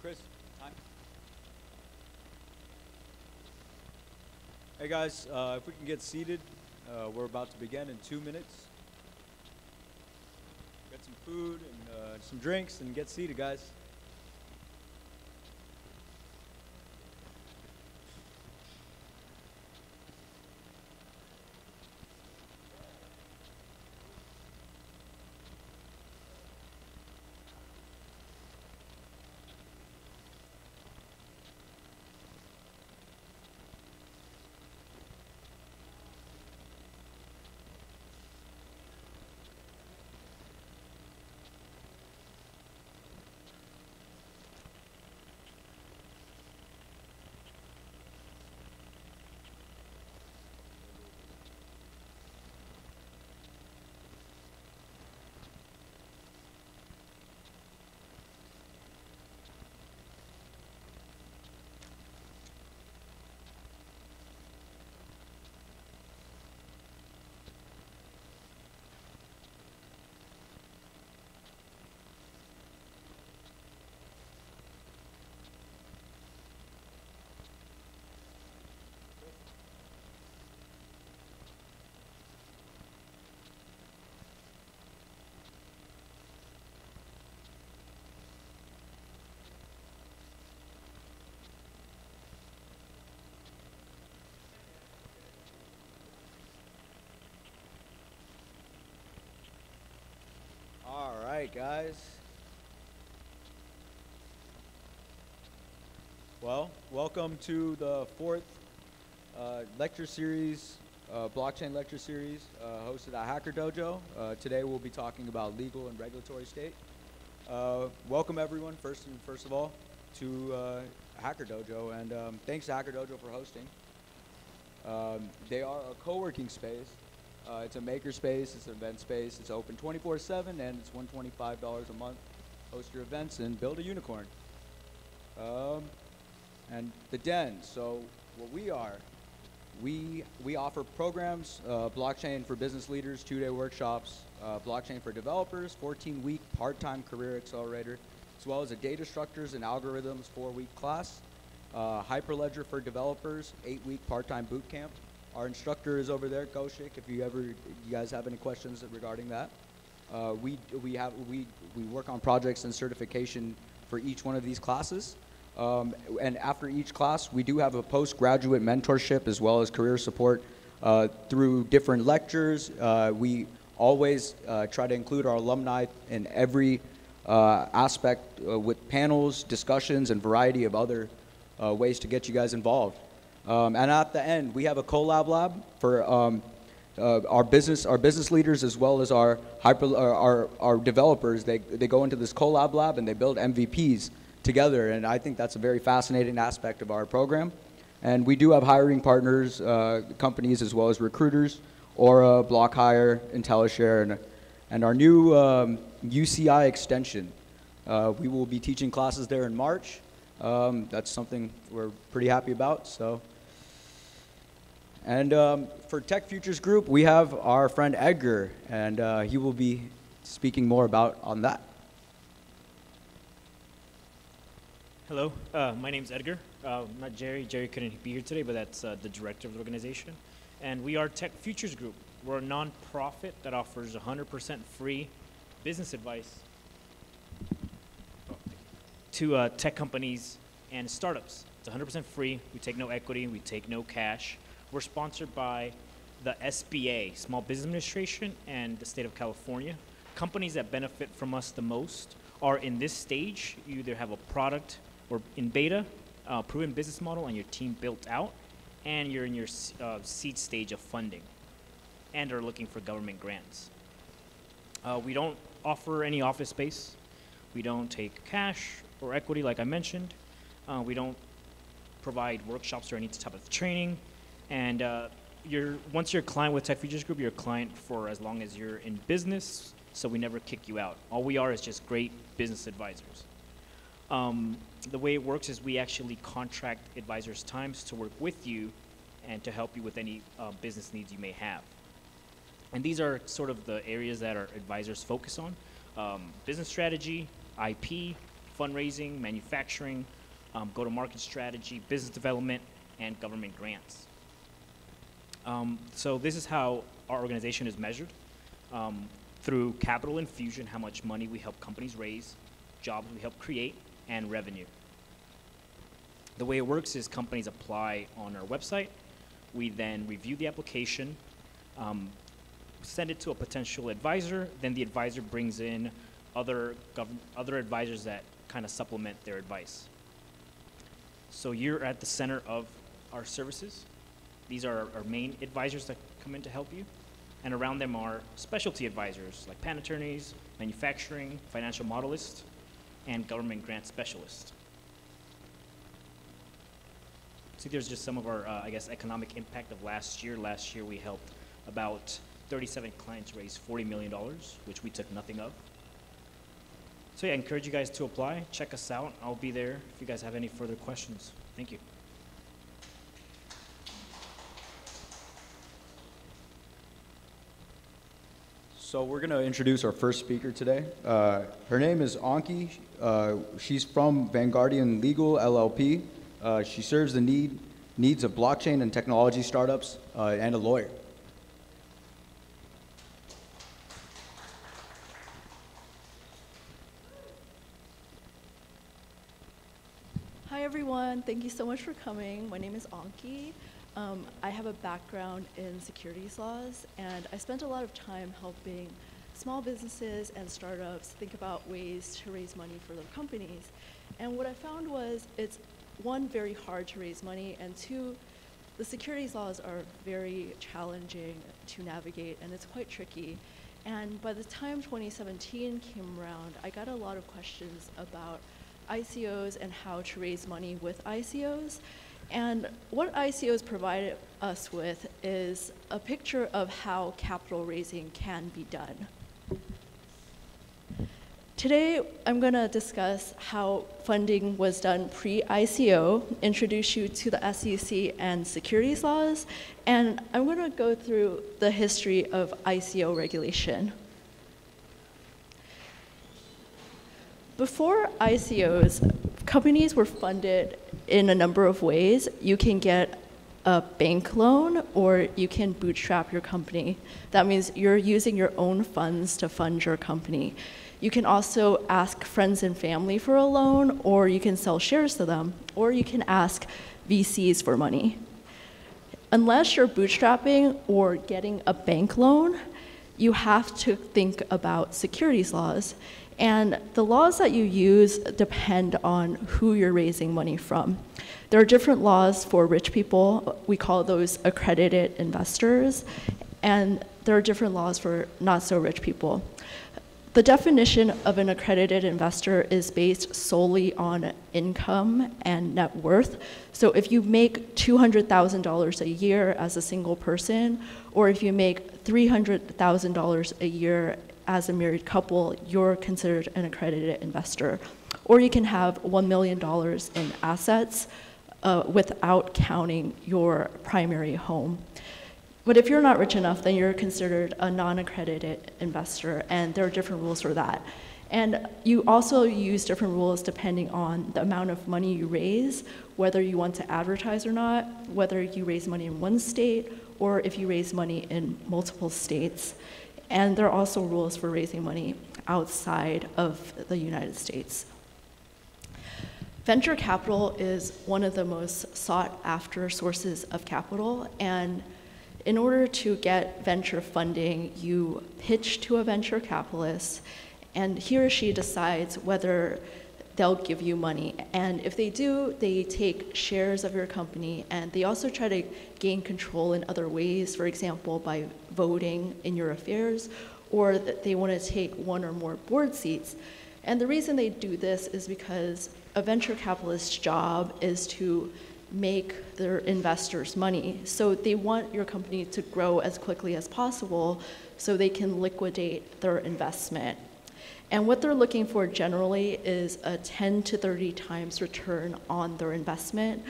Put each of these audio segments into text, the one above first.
Chris, time. Hey guys, if we can get seated, we're about to begin in 2 minutes. Get some food and some drinks and get seated, guys. All right, guys. Well, welcome to the fourth lecture series, blockchain lecture series, hosted at Hacker Dojo. Today we'll be talking about legal and regulatory state. Welcome everyone, first of all, to Hacker Dojo, and thanks to Hacker Dojo for hosting. They are a co-working space. It's a maker space, it's an event space, it's open 24/7, and it's $125 a month. Host your events and build a unicorn. And the Den, so what we are, we offer programs, blockchain for business leaders, 2-day workshops, blockchain for developers, 14-week part-time career accelerator, as well as a data structures and algorithms 4-week class, Hyperledger for developers, 8-week part-time boot camp. Our instructor is over there, Goshik, if you guys have any questions regarding that. We work on projects and certification for each one of these classes. And after each class, we do have a postgraduate mentorship as well as career support through different lectures. We always try to include our alumni in every aspect with panels, discussions, and variety of other ways to get you guys involved. And at the end, we have a collab lab for our business leaders as well as our developers. They go into this collab lab and they build MVPs together, and I think that's a very fascinating aspect of our program. And we do have hiring partners, companies as well as recruiters, Aura, BlockHire, IntelliShare, and our new UCI extension. We will be teaching classes there in March. That's something we're pretty happy about. So, and for Tech Futures Group, we have our friend Edgar, and he will be speaking more on that. Hello, my name's Edgar. Not Jerry. Jerry couldn't be here today, but that's the director of the organization. And we are Tech Futures Group. We're a non-profit that offers 100% free business advice to tech companies and startups. It's 100% free. We take no equity. We take no cash. We're sponsored by the SBA, Small Business Administration, and the state of California. Companies that benefit from us the most are in this stage. You either have a product or in beta, proven business model, and your team built out, and you're in your seed stage of funding, and are looking for government grants. We don't offer any office space. We don't take cash or equity, like I mentioned. We don't provide workshops or any type of training. And once you're a client with Tech Futures Group, you're a client for as long as you're in business, so we never kick you out. All we are is just great business advisors. The way it works is we actually contract advisors' times to work with you and to help you with any business needs you may have. And these are sort of the areas that our advisors focus on: business strategy, IP, fundraising, manufacturing, go-to-market strategy, business development, and government grants. So this is how our organization is measured. Through capital infusion, how much money we help companies raise, jobs we help create, and revenue. The way it works is companies apply on our website. We then review the application, send it to a potential advisor, then the advisor brings in other advisors that kind of supplement their advice. So you're at the center of our services. These are our main advisors that come in to help you. And around them are specialty advisors like patent attorneys, manufacturing, financial modelists, and government grant specialists. So there's just some of our, I guess, economic impact of last year. Last year we helped about 37 clients raise $40 million, which we took nothing of. So yeah, I encourage you guys to apply. Check us out. I'll be there if you guys have any further questions. Thank you. So we're going to introduce our first speaker today. Her name is Onki. She's from Vanguardian Legal LLP. She serves the needs of blockchain and technology startups and a lawyer. Hi everyone, thank you so much for coming. My name is Onki. I have a background in securities laws, and I spent a lot of time helping small businesses and startups think about ways to raise money for their companies. And what I found was it's, one, very hard to raise money, and two, the securities laws are very challenging to navigate, and it's quite tricky. And by the time 2017 came around, I got a lot of questions about ICOs and how to raise money with ICOs. And what ICOs provide us with is a picture of how capital raising can be done. Today, I'm going to discuss how funding was done pre-ICO, introduce you to the SEC and securities laws, and I'm going to go through the history of ICO regulation. Before ICOs, companies were funded in a number of ways. You can get a bank loan, or you can bootstrap your company. That means you're using your own funds to fund your company. You can also ask friends and family for a loan, or you can sell shares to them, or you can ask VCs for money. Unless you're bootstrapping or getting a bank loan, you have to think about securities laws. And the laws that you use depend on who you're raising money from. There are different laws for rich people. We call those accredited investors. And there are different laws for not so rich people. The definition of an accredited investor is based solely on income and net worth. So if you make $200,000 a year as a single person, or if you make $300,000 a year as a married couple, you're considered an accredited investor. Or you can have $1 million in assets without counting your primary home. But if you're not rich enough, then you're considered a non-accredited investor, and there are different rules for that. And you also use different rules depending on the amount of money you raise, whether you want to advertise or not, whether you raise money in one state, or if you raise money in multiple states. And there are also rules for raising money outside of the United States. Venture capital is one of the most sought after sources of capital, and in order to get venture funding, you pitch to a venture capitalist, and he or she decides whether they'll give you money. And if they do, they take shares of your company, and they also try to gain control in other ways, for example, by voting in your affairs, or that they want to take one or more board seats. And the reason they do this is because a venture capitalist's job is to make their investors money. So they want your company to grow as quickly as possible so they can liquidate their investment. And what they're looking for generally is a 10 to 30 times return on their investment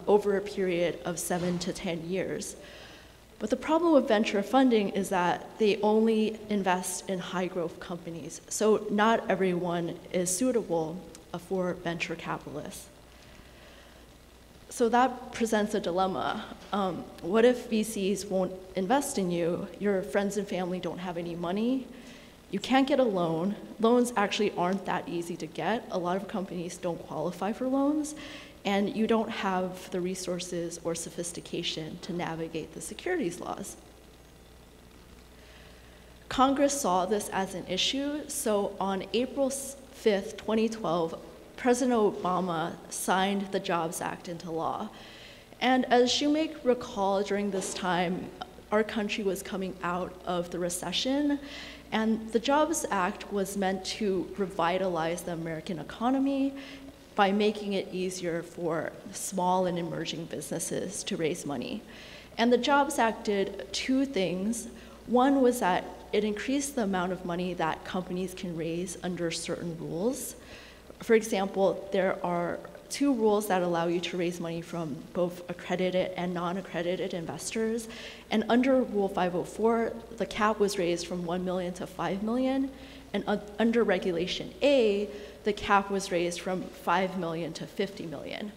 over a period of 7 to 10 years. But the problem with venture funding is that they only invest in high growth companies. So not everyone is suitable for venture capitalists. So that presents a dilemma. What if VCs won't invest in you? Your friends and family don't have any money. You can't get a loan. Loans actually aren't that easy to get. A lot of companies don't qualify for loans, and you don't have the resources or sophistication to navigate the securities laws. Congress saw this as an issue, so on April 5th, 2012, President Obama signed the Jobs Act into law. And as you may recall, during this time, our country was coming out of the recession, and the Jobs Act was meant to revitalize the American economy by making it easier for small and emerging businesses to raise money. And the Jobs Act did two things. One was that it increased the amount of money that companies can raise under certain rules. For example, there are two rules that allow you to raise money from both accredited and non-accredited investors. And under Rule 504, the cap was raised from 1 million to 5 million. And under Regulation A, the cap was raised from 5 million to 50 million.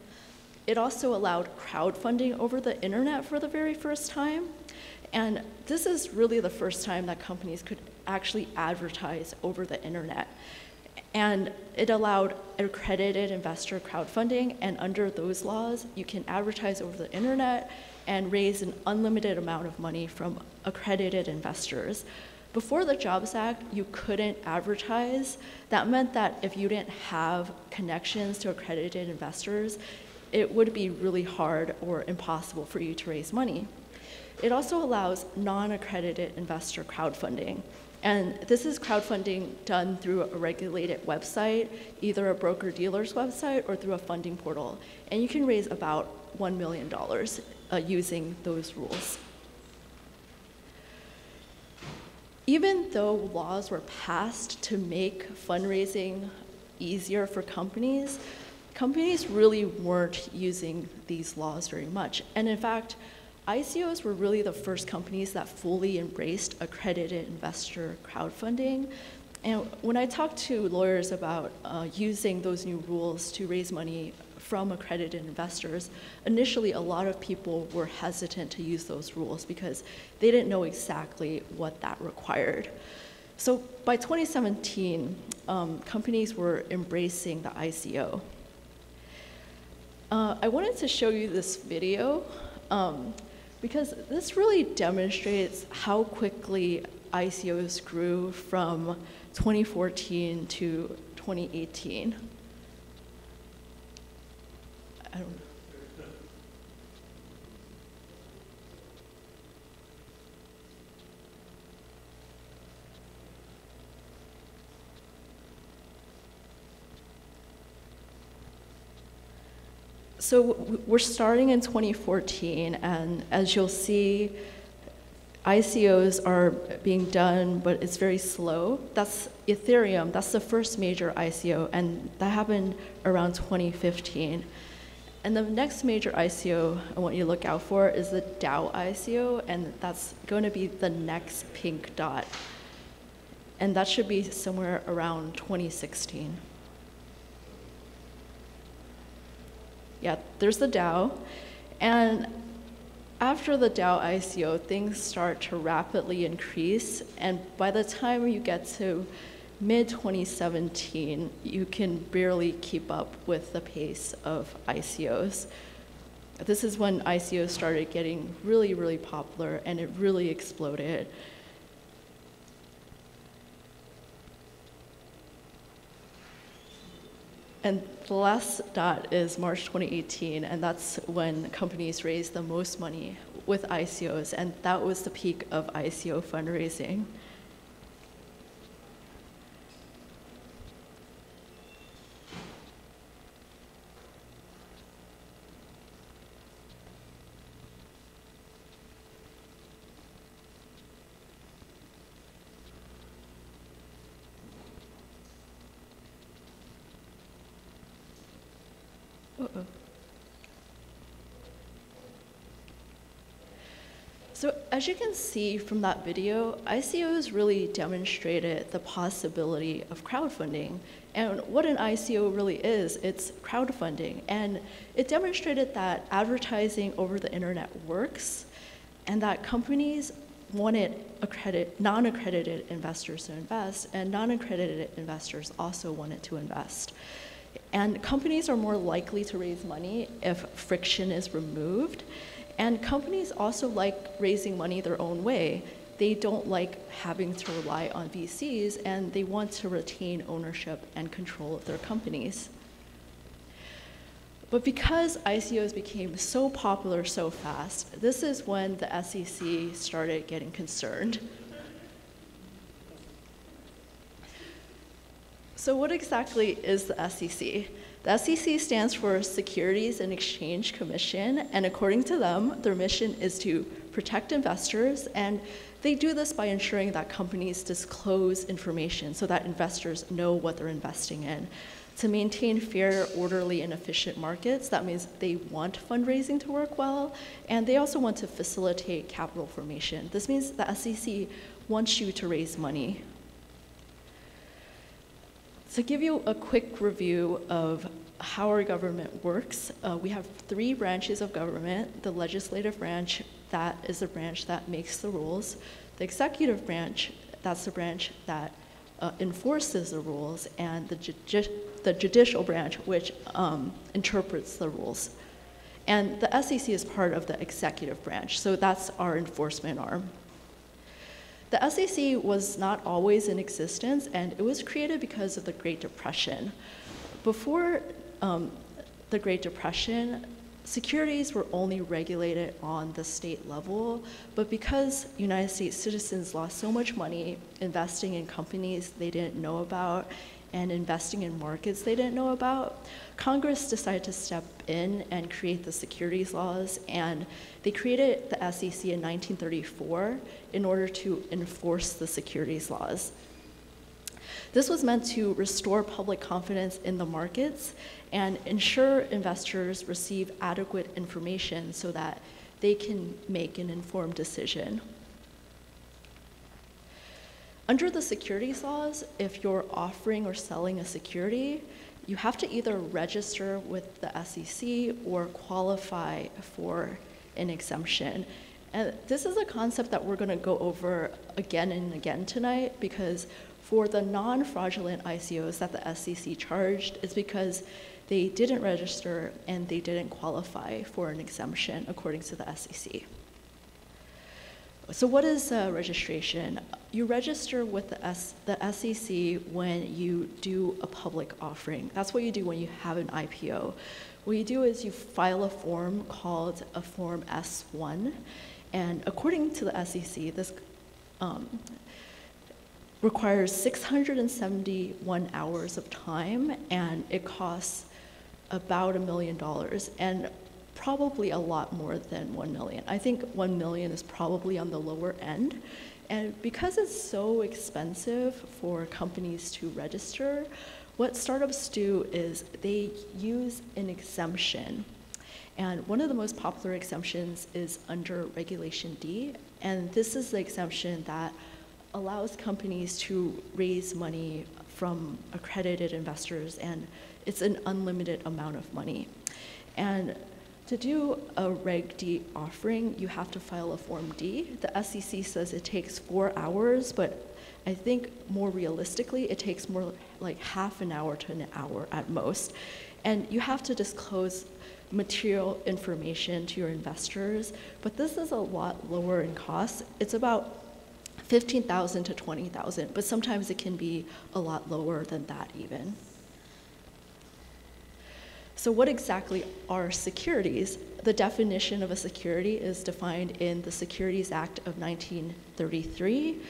It also allowed crowdfunding over the internet for the very first time. And this is really the first time that companies could actually advertise over the internet. And it allowed accredited investor crowdfunding, and under those laws, you can advertise over the internet and raise an unlimited amount of money from accredited investors. Before the Jobs Act, you couldn't advertise. That meant that if you didn't have connections to accredited investors, it would be really hard or impossible for you to raise money. It also allows non-accredited investor crowdfunding. And this is crowdfunding done through a regulated website, either a broker-dealer's website or through a funding portal. And you can raise about $1 million using those rules. Even though laws were passed to make fundraising easier for companies, companies really weren't using these laws very much. And in fact, ICOs were really the first companies that fully embraced accredited investor crowdfunding. And when I talked to lawyers about using those new rules to raise money from accredited investors, initially a lot of people were hesitant to use those rules because they didn't know exactly what that required. So by 2017, companies were embracing the ICO. I wanted to show you this video. Because this really demonstrates how quickly ICOs grew from 2014 to 2018. I don't know. So we're starting in 2014, and as you'll see, ICOs are being done, but it's very slow. That's Ethereum, that's the first major ICO, and that happened around 2015. And the next major ICO I want you to look out for is the DAO ICO, and that's going to be the next pink dot. And that should be somewhere around 2016. Yeah, there's the DAO. And after the DAO ICO, things start to rapidly increase. And by the time you get to mid-2017, you can barely keep up with the pace of ICOs. This is when ICOs started getting really, really popular, and it really exploded. And the last dot is March 2018, and that's when companies raised the most money with ICOs, and that was the peak of ICO fundraising. So as you can see from that video, ICOs really demonstrated the possibility of crowdfunding. And what an ICO really is, it's crowdfunding. And it demonstrated that advertising over the internet works, and that companies wanted non-accredited investors to invest, and non-accredited investors also wanted to invest. And companies are more likely to raise money if friction is removed. And companies also like raising money their own way. They don't like having to rely on VCs, and they want to retain ownership and control of their companies. But because ICOs became so popular so fast, this is when the SEC started getting concerned. So what exactly is the SEC? The SEC stands for Securities and Exchange Commission, and according to them, their mission is to protect investors, and they do this by ensuring that companies disclose information so that investors know what they're investing in. To maintain fair, orderly, and efficient markets, that means they want fundraising to work well, and they also want to facilitate capital formation. This means the SEC wants you to raise money. To give you a quick review of how our government works, we have 3 branches of government. The legislative branch, that is the branch that makes the rules. The executive branch, that's the branch that enforces the rules, and the judicial branch, which interprets the rules. And the SEC is part of the executive branch, so that's our enforcement arm. The SEC was not always in existence, and it was created because of the Great Depression. Before the Great Depression, securities were only regulated on the state level, but because United States citizens lost so much money investing in companies they didn't know about and investing in markets they didn't know about, Congress decided to step in and create the securities laws, and they created the SEC in 1934 in order to enforce the securities laws. This was meant to restore public confidence in the markets and ensure investors receive adequate information so that they can make an informed decision. Under the securities laws, if you're offering or selling a security, you have to either register with the SEC or qualify for an exemption. And this is a concept that we're going to go over again and again tonight, because for the non-fraudulent ICOs that the SEC charged, it's because they didn't register and they didn't qualify for an exemption according to the SEC. So what is registration? You register with the SEC when you do a public offering. That's what you do when you have an IPO. What you do is you file a form called a Form S-1, and according to the SEC, this requires 671 hours of time, and it costs about $1 million, and probably a lot more than 1 million. I think 1 million is probably on the lower end. And because it's so expensive for companies to register, what startups do is they use an exemption. And one of the most popular exemptions is under Regulation D. And this is the exemption that allows companies to raise money from accredited investors, and it's an unlimited amount of money. And to do a Reg D offering, you have to file a Form D. The SEC says it takes 4 hours, but I think more realistically, it takes more like half an hour to an hour at most. And you have to disclose material information to your investors, but this is a lot lower in cost. It's about $15,000 to $20,000, but sometimes it can be a lot lower than that even. So what exactly are securities? The definition of a security is defined in the Securities Act of 1933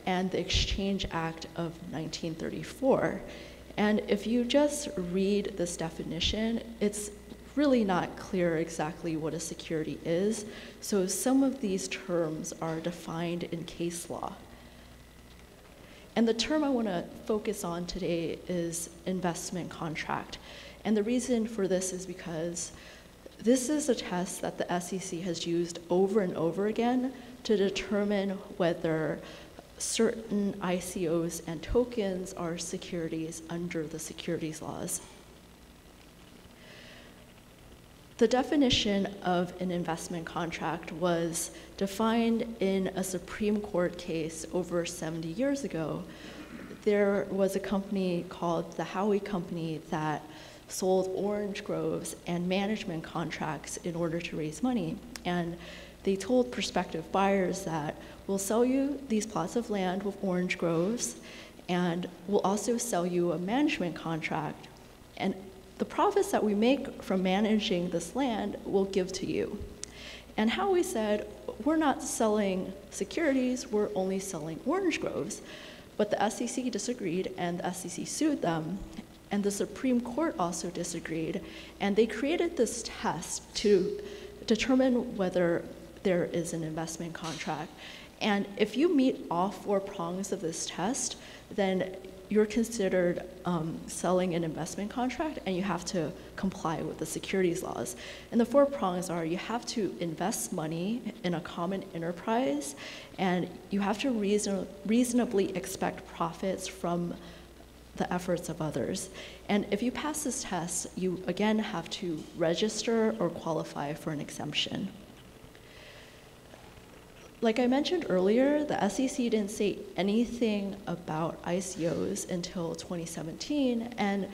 and the Exchange Act of 1934. And if you just read this definition, it's really not clear exactly what a security is. So some of these terms are defined in case law. And the term I want to focus on today is investment contract. And the reason for this is because this is a test that the SEC has used over and over again to determine whether certain ICOs and tokens are securities under the securities laws. The definition of an investment contract was defined in a Supreme Court case over 70 years ago. There was a company called the Howey Company that sold orange groves and management contracts in order to raise money. And they told prospective buyers that we'll sell you these plots of land with orange groves, and we'll also sell you a management contract. And the profits that we make from managing this land we'll give to you. And Howey said, we're not selling securities, we're only selling orange groves. But the SEC disagreed, and the SEC sued them. And the Supreme Court also disagreed. And they created this test to determine whether there is an investment contract. And if you meet all 4 prongs of this test, then you're considered selling an investment contract, and you have to comply with the securities laws. And the 4 prongs are you have to invest money in a common enterprise, and you have to reasonably expect profits from the efforts of others. And if you pass this test, you again have to register or qualify for an exemption. Like I mentioned earlier, the SEC didn't say anything about ICOs until 2017, and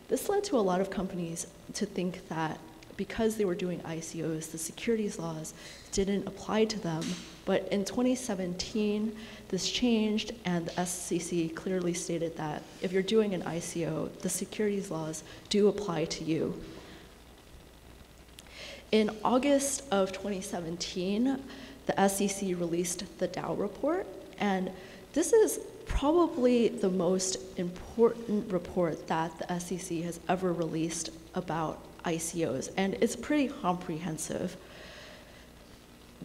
this led to a lot of companies to think that because they were doing ICOs, the securities laws didn't apply to them. But in 2017, this changed, and the SEC clearly stated that if you're doing an ICO, the securities laws do apply to you. In August of 2017, the SEC released the Dow report, and this is probably the most important report that the SEC has ever released about ICOs, and it's pretty comprehensive.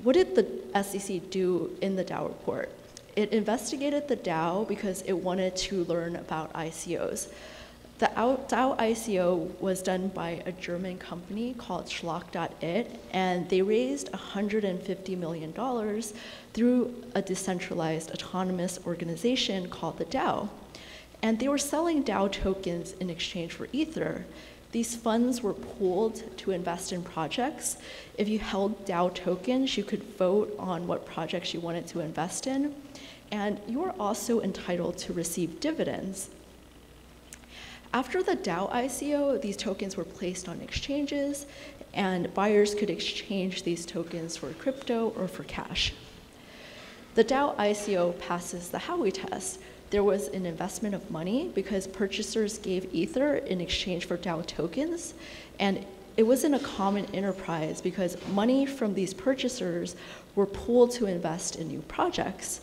What did the SEC do in the Dow report? It investigated the Dow because it wanted to learn about ICOs. The Dow ICO was done by a German company called Schlock.it, and they raised $150 million through a decentralized autonomous organization called the Dow. And they were selling Dow tokens in exchange for Ether. These funds were pooled to invest in projects. If you held Dow tokens, you could vote on what projects you wanted to invest in, and you were also entitled to receive dividends. After the Dow ICO, these tokens were placed on exchanges, and buyers could exchange these tokens for crypto or for cash. The Dow ICO passes the Howey test. There was an investment of money because purchasers gave Ether in exchange for Dow tokens, and it wasn't a common enterprise because money from these purchasers were pooled to invest in new projects.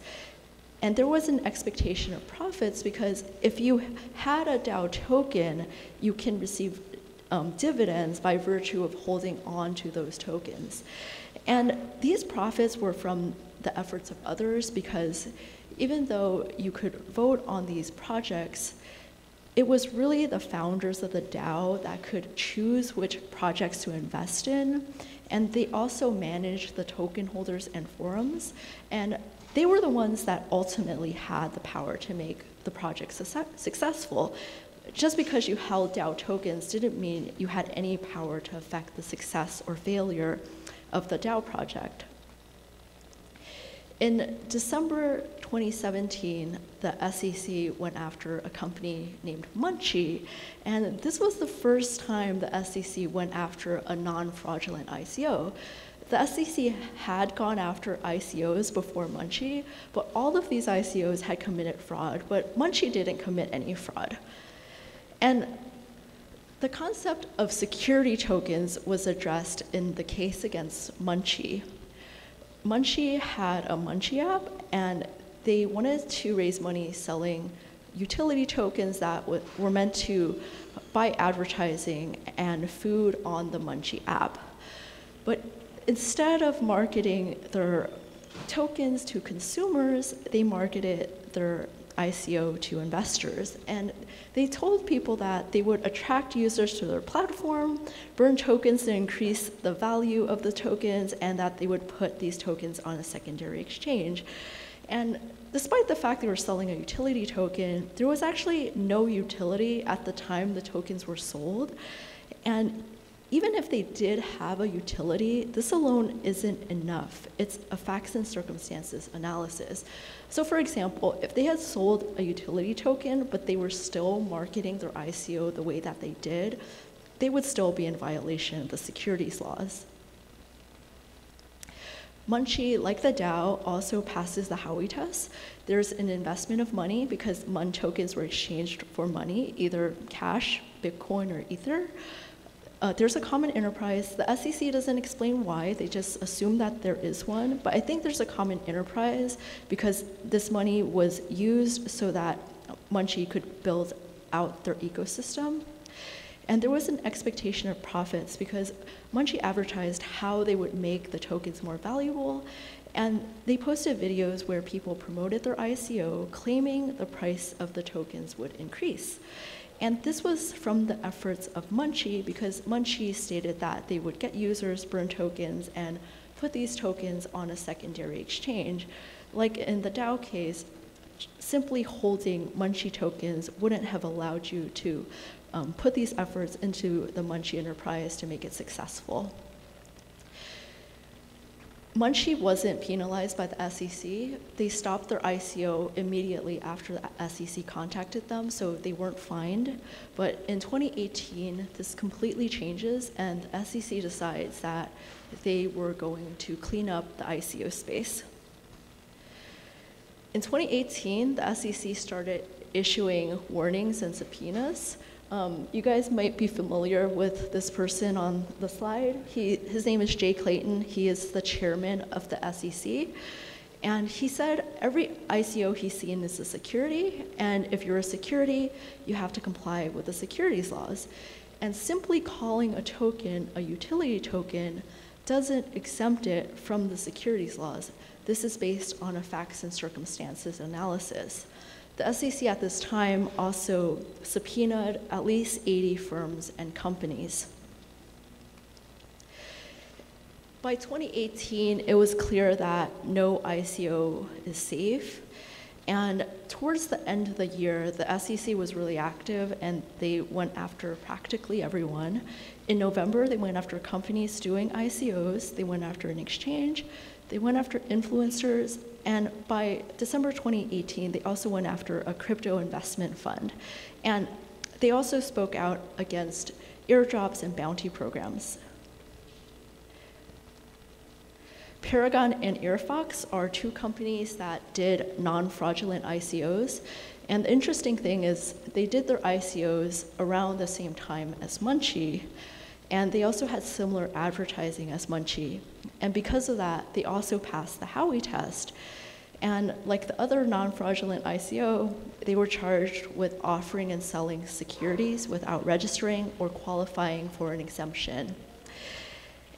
And there was an expectation of profits because if you had a Dow token, you can receive dividends by virtue of holding on to those tokens. And these profits were from the efforts of others because even though you could vote on these projects, it was really the founders of the DAO that could choose which projects to invest in, and they also managed the token holders and forums, and they were the ones that ultimately had the power to make the project successful. Just because you held DAO tokens didn't mean you had any power to affect the success or failure of the DAO project. In December 2017, the SEC went after a company named Munchee, and this was the first time the SEC went after a non-fraudulent ICO. The SEC had gone after ICOs before Munchee, but all of these ICOs had committed fraud, but Munchee didn't commit any fraud. And the concept of security tokens was addressed in the case against Munchee. Munchee had a Munchee app, and they wanted to raise money selling utility tokens that were meant to buy advertising and food on the Munchee app. But instead of marketing their tokens to consumers, they marketed their ICO to investors. And they told people that they would attract users to their platform, burn tokens to increase the value of the tokens, and that they would put these tokens on a secondary exchange. And despite the fact they were selling a utility token, there was actually no utility at the time the tokens were sold. And even if they did have a utility, this alone isn't enough. It's a facts and circumstances analysis. So for example, if they had sold a utility token, but they were still marketing their ICO the way that they did, they would still be in violation of the securities laws. Munchee, like the DAO, also passes the Howey test. There's an investment of money because Mun tokens were exchanged for money, either cash, Bitcoin, or Ether. There's a common enterprise. The SEC doesn't explain why. They just assume that there is one. But I think there's a common enterprise because this money was used so that Munchee could build out their ecosystem. And there was an expectation of profits because Munchee advertised how they would make the tokens more valuable. And they posted videos where people promoted their ICO, claiming the price of the tokens would increase. And this was from the efforts of Munchee because Munchee stated that they would get users, burn tokens, and put these tokens on a secondary exchange. Like in the DAO case, simply holding Munchee tokens wouldn't have allowed you to put these efforts into the Munchee enterprise to make it successful. Munchee wasn't penalized by the SEC. They stopped their ICO immediately after the SEC contacted them, so they weren't fined. But in 2018, this completely changes, and the SEC decides that they were going to clean up the ICO space. In 2018, the SEC started issuing warnings and subpoenas. You guys might be familiar with this person on the slide. His name is Jay Clayton. He is the chairman of the SEC. And he said every ICO he's seen is a security, and if you're a security, you have to comply with the securities laws. And simply calling a token a utility token doesn't exempt it from the securities laws. This is based on a facts and circumstances analysis. The SEC at this time also subpoenaed at least 80 firms and companies. By 2018, it was clear that no ICO is safe. And towards the end of the year, the SEC was really active and they went after practically everyone. In November, they went after companies doing ICOs, they went after an exchange, they went after influencers, and by December 2018, they also went after a crypto investment fund. And they also spoke out against airdrops and bounty programs. Paragon and Airfox are two companies that did non-fraudulent ICOs. And the interesting thing is they did their ICOs around the same time as Munchee. And they also had similar advertising as Munchee. And because of that, they also passed the Howey test. And like the other non-fraudulent ICO, they were charged with offering and selling securities without registering or qualifying for an exemption.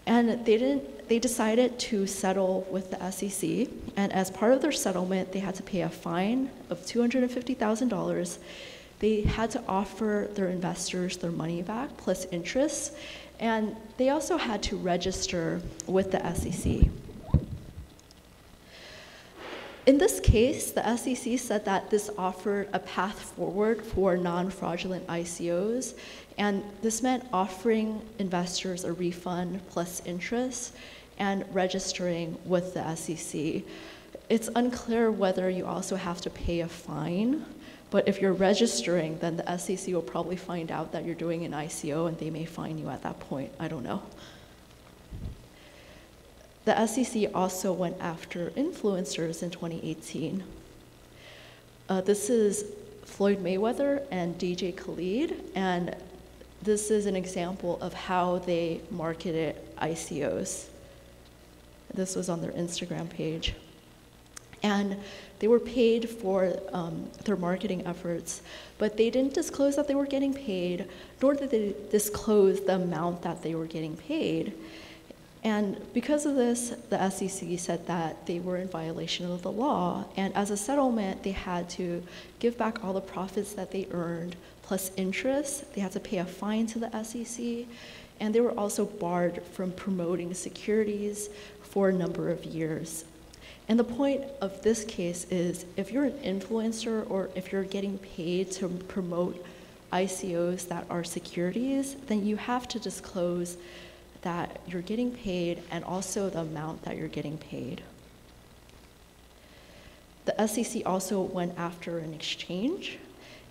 And they decided to settle with the SEC. And as part of their settlement, they had to pay a fine of $250,000. They had to offer their investors their money back plus interest. And they also had to register with the SEC. In this case, the SEC said that this offered a path forward for non-fraudulent ICOs, and this meant offering investors a refund plus interest and registering with the SEC. It's unclear whether you also have to pay a fine, but if you're registering, then the SEC will probably find out that you're doing an ICO and they may fine you at that point. I don't know. The SEC also went after influencers in 2018. This is Floyd Mayweather and DJ Khaled, and this is an example of how they marketed ICOs. This was on their Instagram page. And they were paid for their marketing efforts, but they didn't disclose that they were getting paid, nor did they disclose the amount that they were getting paid. And because of this, the SEC said that they were in violation of the law, and as a settlement, they had to give back all the profits that they earned, plus interest. They had to pay a fine to the SEC, and they were also barred from promoting securities for a number of years. And the point of this case is, if you're an influencer or if you're getting paid to promote ICOs that are securities, then you have to disclose that you're getting paid and also the amount that you're getting paid. The SEC also went after an exchange,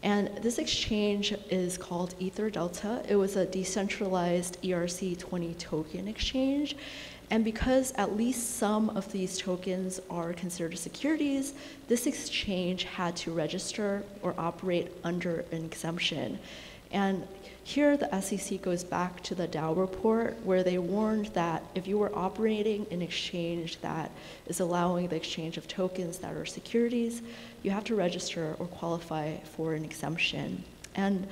and this exchange is called EtherDelta. It was a decentralized ERC20 token exchange, and because at least some of these tokens are considered securities, this exchange had to register or operate under an exemption. And here the SEC goes back to the Dow report where they warned that if you were operating an exchange that is allowing the exchange of tokens that are securities, you have to register or qualify for an exemption. And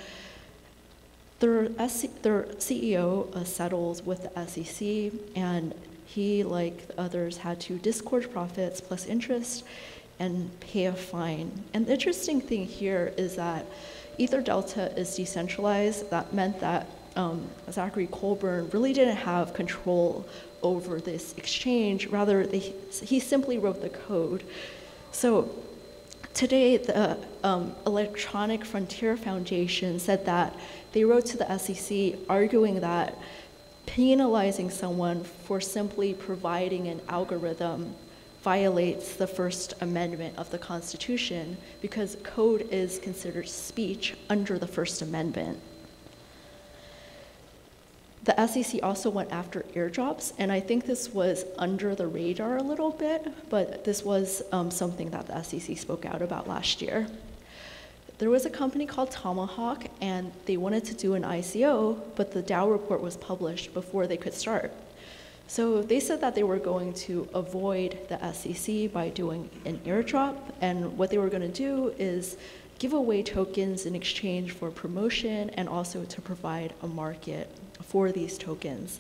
their CEO settles with the SEC, and he, like the others, had to disgorge profits plus interest and pay a fine. And the interesting thing here is that EtherDelta is decentralized. That meant that Zachary Colburn really didn't have control over this exchange. Rather, he simply wrote the code. So today, the Electronic Frontier Foundation said that they wrote to the SEC arguing that penalizing someone for simply providing an algorithm violates the First Amendment of the Constitution because code is considered speech under the First Amendment. The SEC also went after airdrops, and I think this was under the radar a little bit, but this was something that the SEC spoke out about last year. There was a company called Tomahawk, and they wanted to do an ICO, but the Dow report was published before they could start. So they said that they were going to avoid the SEC by doing an airdrop, and what they were going to do is give away tokens in exchange for promotion and also to provide a market for these tokens.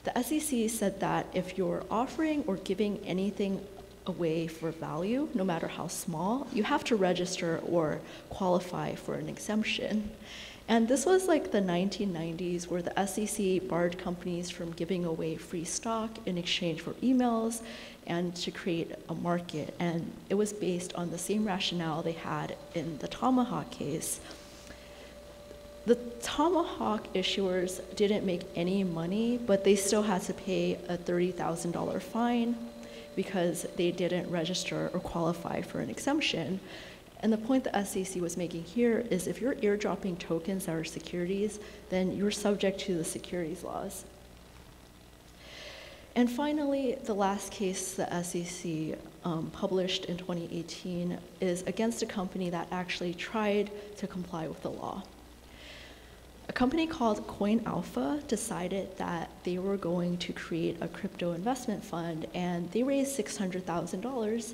The SEC said that if you're offering or giving anything away for value, no matter how small, you have to register or qualify for an exemption. And this was like the 1990s where the SEC barred companies from giving away free stock in exchange for emails and to create a market. And it was based on the same rationale they had in the Tomahawk case. The Tomahawk issuers didn't make any money, but they still had to pay a $30,000 fine because they didn't register or qualify for an exemption. And the point the SEC was making here is if you're airdropping tokens that are securities, then you're subject to the securities laws. And finally, the last case the SEC published in 2018 is against a company that actually tried to comply with the law. A company called CoinAlpha decided that they were going to create a crypto investment fund, and they raised $600,000.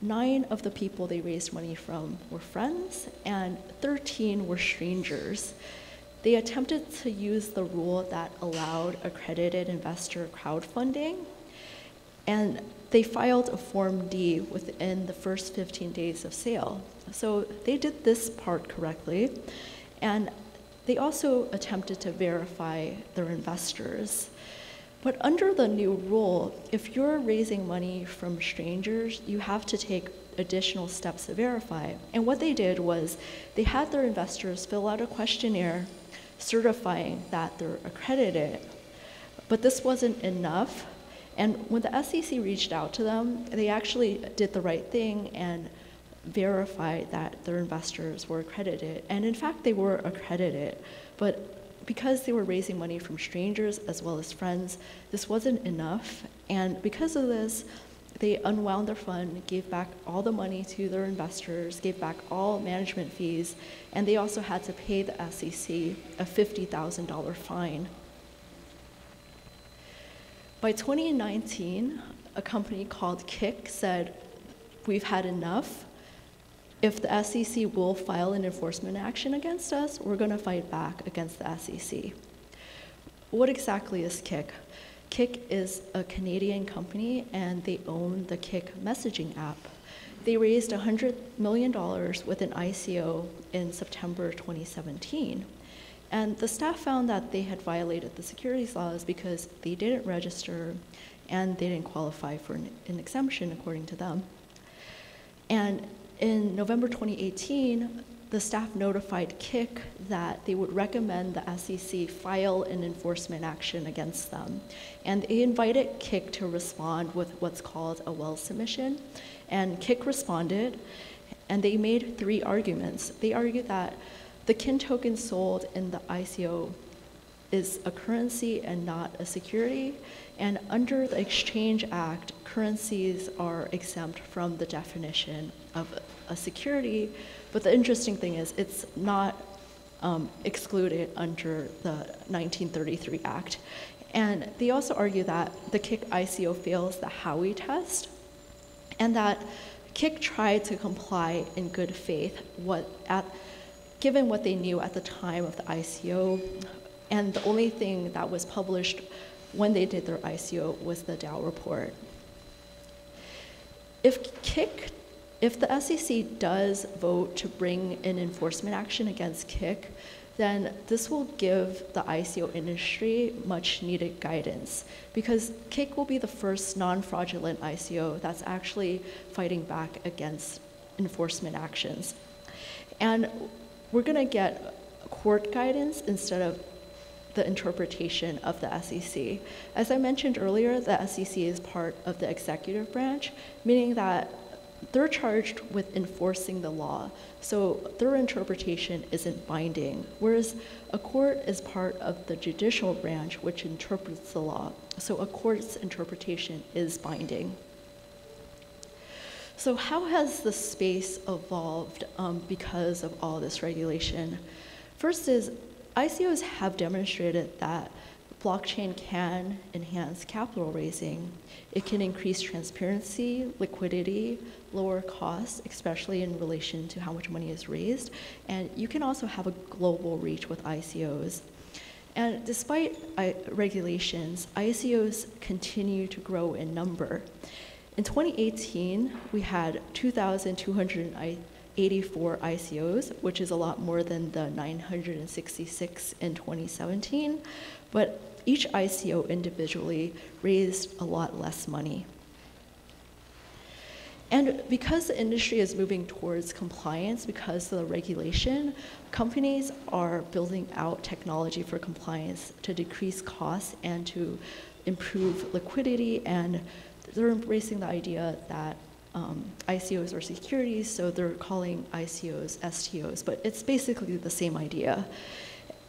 9 of the people they raised money from were friends, and 13 were strangers. They attempted to use the rule that allowed accredited investor crowdfunding, and they filed a Form D within the first 15 days of sale. So they did this part correctly, and they also attempted to verify their investors. But under the new rule, if you're raising money from strangers, you have to take additional steps to verify. And what they did was they had their investors fill out a questionnaire certifying that they're accredited. But this wasn't enough. And when the SEC reached out to them, they actually did the right thing and verified that their investors were accredited. And in fact, they were accredited. But because they were raising money from strangers as well as friends, this wasn't enough. And because of this, they unwound their fund, gave back all the money to their investors, gave back all management fees, and they also had to pay the SEC a $50,000 fine. By 2019, a company called Kik said, "We've had enough. If the SEC will file an enforcement action against us, we're going to fight back against the SEC." What exactly is Kik? Kik is a Canadian company, and they own the Kik messaging app. They raised $100 million with an ICO in September 2017. And the staff found that they had violated the securities laws because they didn't register and they didn't qualify for an exemption, according to them. And in November 2018, the staff notified Kik that they would recommend the SEC file an enforcement action against them. And they invited Kik to respond with what's called a well submission. And Kik responded, and they made 3 arguments. They argued that the KIN token sold in the ICO is a currency and not a security. And under the Exchange Act, currencies are exempt from the definition of a security. But the interesting thing is it's not excluded under the 1933 Act. And they also argue that the Kik ICO fails the Howey test, and that Kik tried to comply in good faith given what they knew at the time of the ICO, and the only thing that was published when they did their ICO was the Dow report. If the SEC does vote to bring an enforcement action against Kik, then this will give the ICO industry much needed guidance, because Kik will be the first non-fraudulent ICO that's actually fighting back against enforcement actions. And we're gonna get court guidance instead of the interpretation of the SEC. As I mentioned earlier, the SEC is part of the executive branch, meaning that they're charged with enforcing the law, so their interpretation isn't binding, whereas a court is part of the judicial branch, which interprets the law, so a court's interpretation is binding. So how has the space evolved because of all this regulation? First is, ICOs have demonstrated that blockchain can enhance capital raising. It can increase transparency, liquidity, lower costs, especially in relation to how much money is raised. And you can also have a global reach with ICOs. And despite regulations, ICOs continue to grow in number. In 2018, we had 2,284 ICOs, which is a lot more than the 966 in 2017, but each ICO individually raised a lot less money. And because the industry is moving towards compliance because of the regulation, companies are building out technology for compliance to decrease costs and to improve liquidity, and they're embracing the idea that ICOs are securities, so they're calling ICOs STOs, but it's basically the same idea.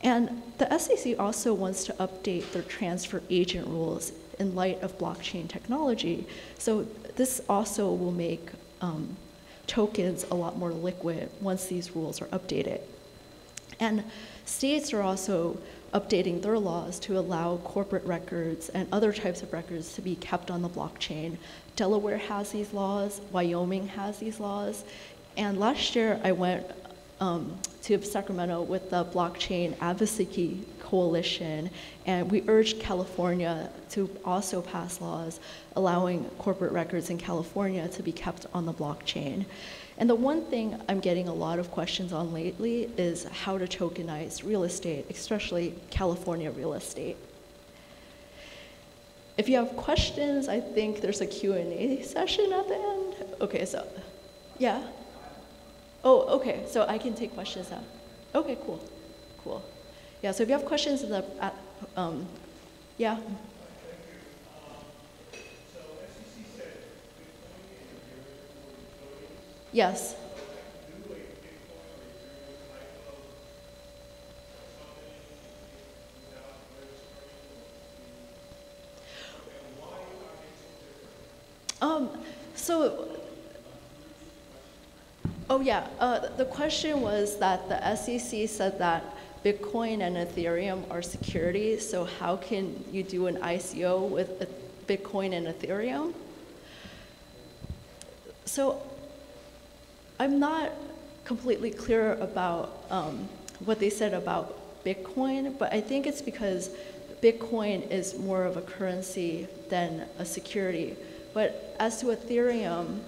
And the SEC also wants to update their transfer agent rules in light of blockchain technology. So this also will make tokens a lot more liquid once these rules are updated. And states are also updating their laws to allow corporate records and other types of records to be kept on the blockchain. Delaware has these laws, Wyoming has these laws, and last year I went to Sacramento with the Blockchain Advocacy Coalition, and we urged California to also pass laws allowing corporate records in California to be kept on the blockchain. And the one thing I'm getting a lot of questions on lately is how to tokenize real estate, especially California real estate. If you have questions, I think there's a Q&A session at the end. Okay, so, yeah. Oh, okay, so I can take questions now. Okay, cool, cool. Yeah, so if you have questions in the, yeah. Yes. The question was that the SEC said that Bitcoin and Ethereum are securities, so how can you do an ICO with Bitcoin and Ethereum? So I'm not completely clear about what they said about Bitcoin, but I think it's because Bitcoin is more of a currency than a security. But as to Ethereum,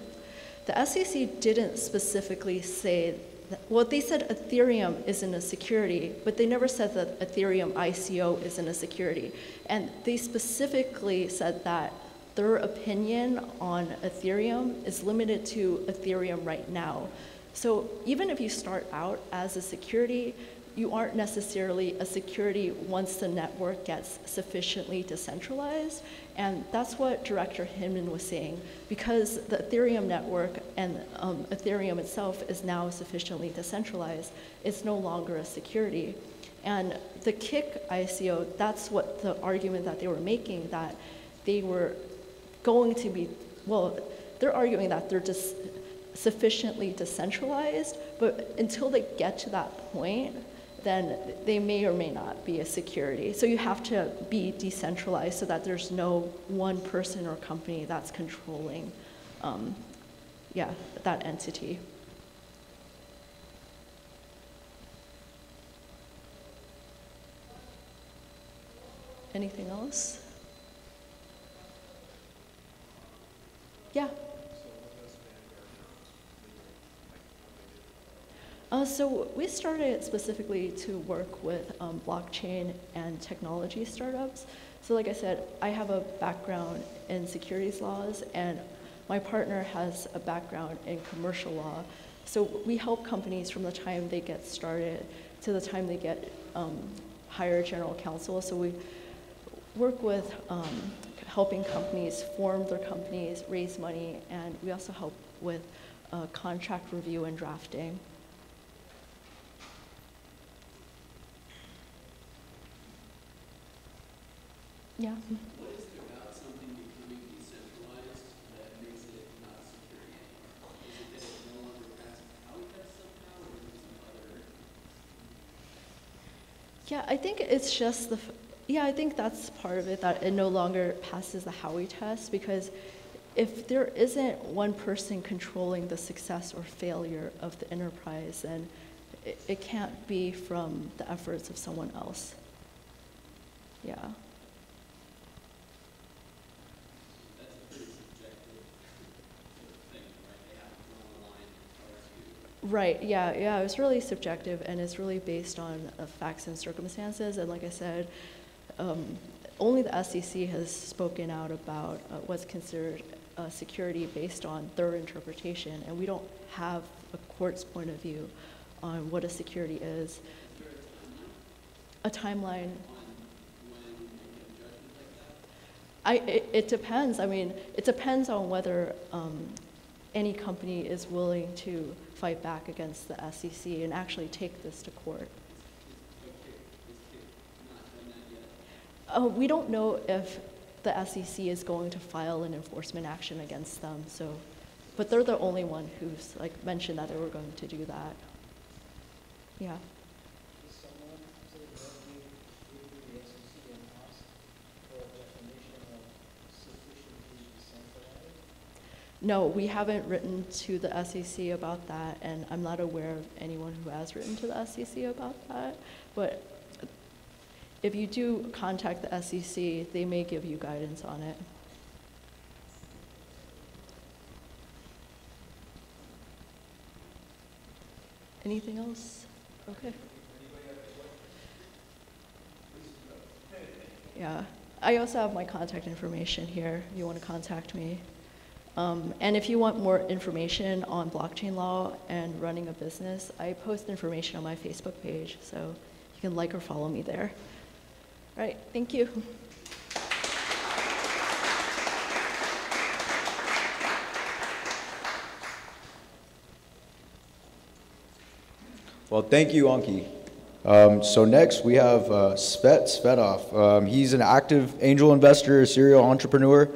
the SEC didn't specifically say that, well, they said Ethereum isn't a security, but they never said that Ethereum ICO isn't a security. And they specifically said that their opinion on Ethereum is limited to Ethereum right now. So even if you start out as a security, you aren't necessarily a security once the network gets sufficiently decentralized. And that's what Director Hinman was saying. Because the Ethereum network and Ethereum itself is now sufficiently decentralized, it's no longer a security. And the Kik ICO, that's what the argument that they were making, that they were going to be, well, they're arguing that they're just sufficiently decentralized, but until they get to that point, then they may or may not be a security. So you have to be decentralized so that there's no one person or company that's controlling that entity. Anything else? Yeah. So we started specifically to work with blockchain and technology startups. So like I said, I have a background in securities laws, and my partner has a background in commercial law. So we help companies from the time they get started to the time they get hire general counsel. So we work with helping companies form their companies, raise money, and we also help with contract review and drafting. Yeah. What is it about something becoming decentralized that makes it not secure anymore? Is it that it no longer passes Howey test somehow, or is it some other? Yeah, I think it's just I think that's part of it, that it no longer passes the Howey test, because if there isn't one person controlling the success or failure of the enterprise, then it can't be from the efforts of someone else. Yeah. That's a pretty subjective sort of thing, right? They have to draw the line as far as Right, yeah, it's really subjective, and it's really based on facts and circumstances, and like I said, only the SEC has spoken out about what's considered security based on their interpretation, and we don't have a court's point of view on what a security is. A timeline. It depends. I mean, it depends on whether any company is willing to fight back against the SEC and actually take this to court. We don't know if the SEC is going to file an enforcement action against them. So, but they're the only one who's mentioned that they were going to do that. Yeah. Does someone say directly to the SEC and ask for a definition of sufficiently decentralized? No, we haven't written to the SEC about that, and I'm not aware of anyone who has written to the SEC about that. But if you do contact the SEC, they may give you guidance on it. Anything else? Okay. Yeah. I also have my contact information here if you want to contact me. And if you want more information on blockchain law and running a business, I post information on my Facebook page, so you can like or follow me there. All right, thank you. Well, thank you, Onki. So next we have Svet Sedov. He's an active angel investor, a serial entrepreneur.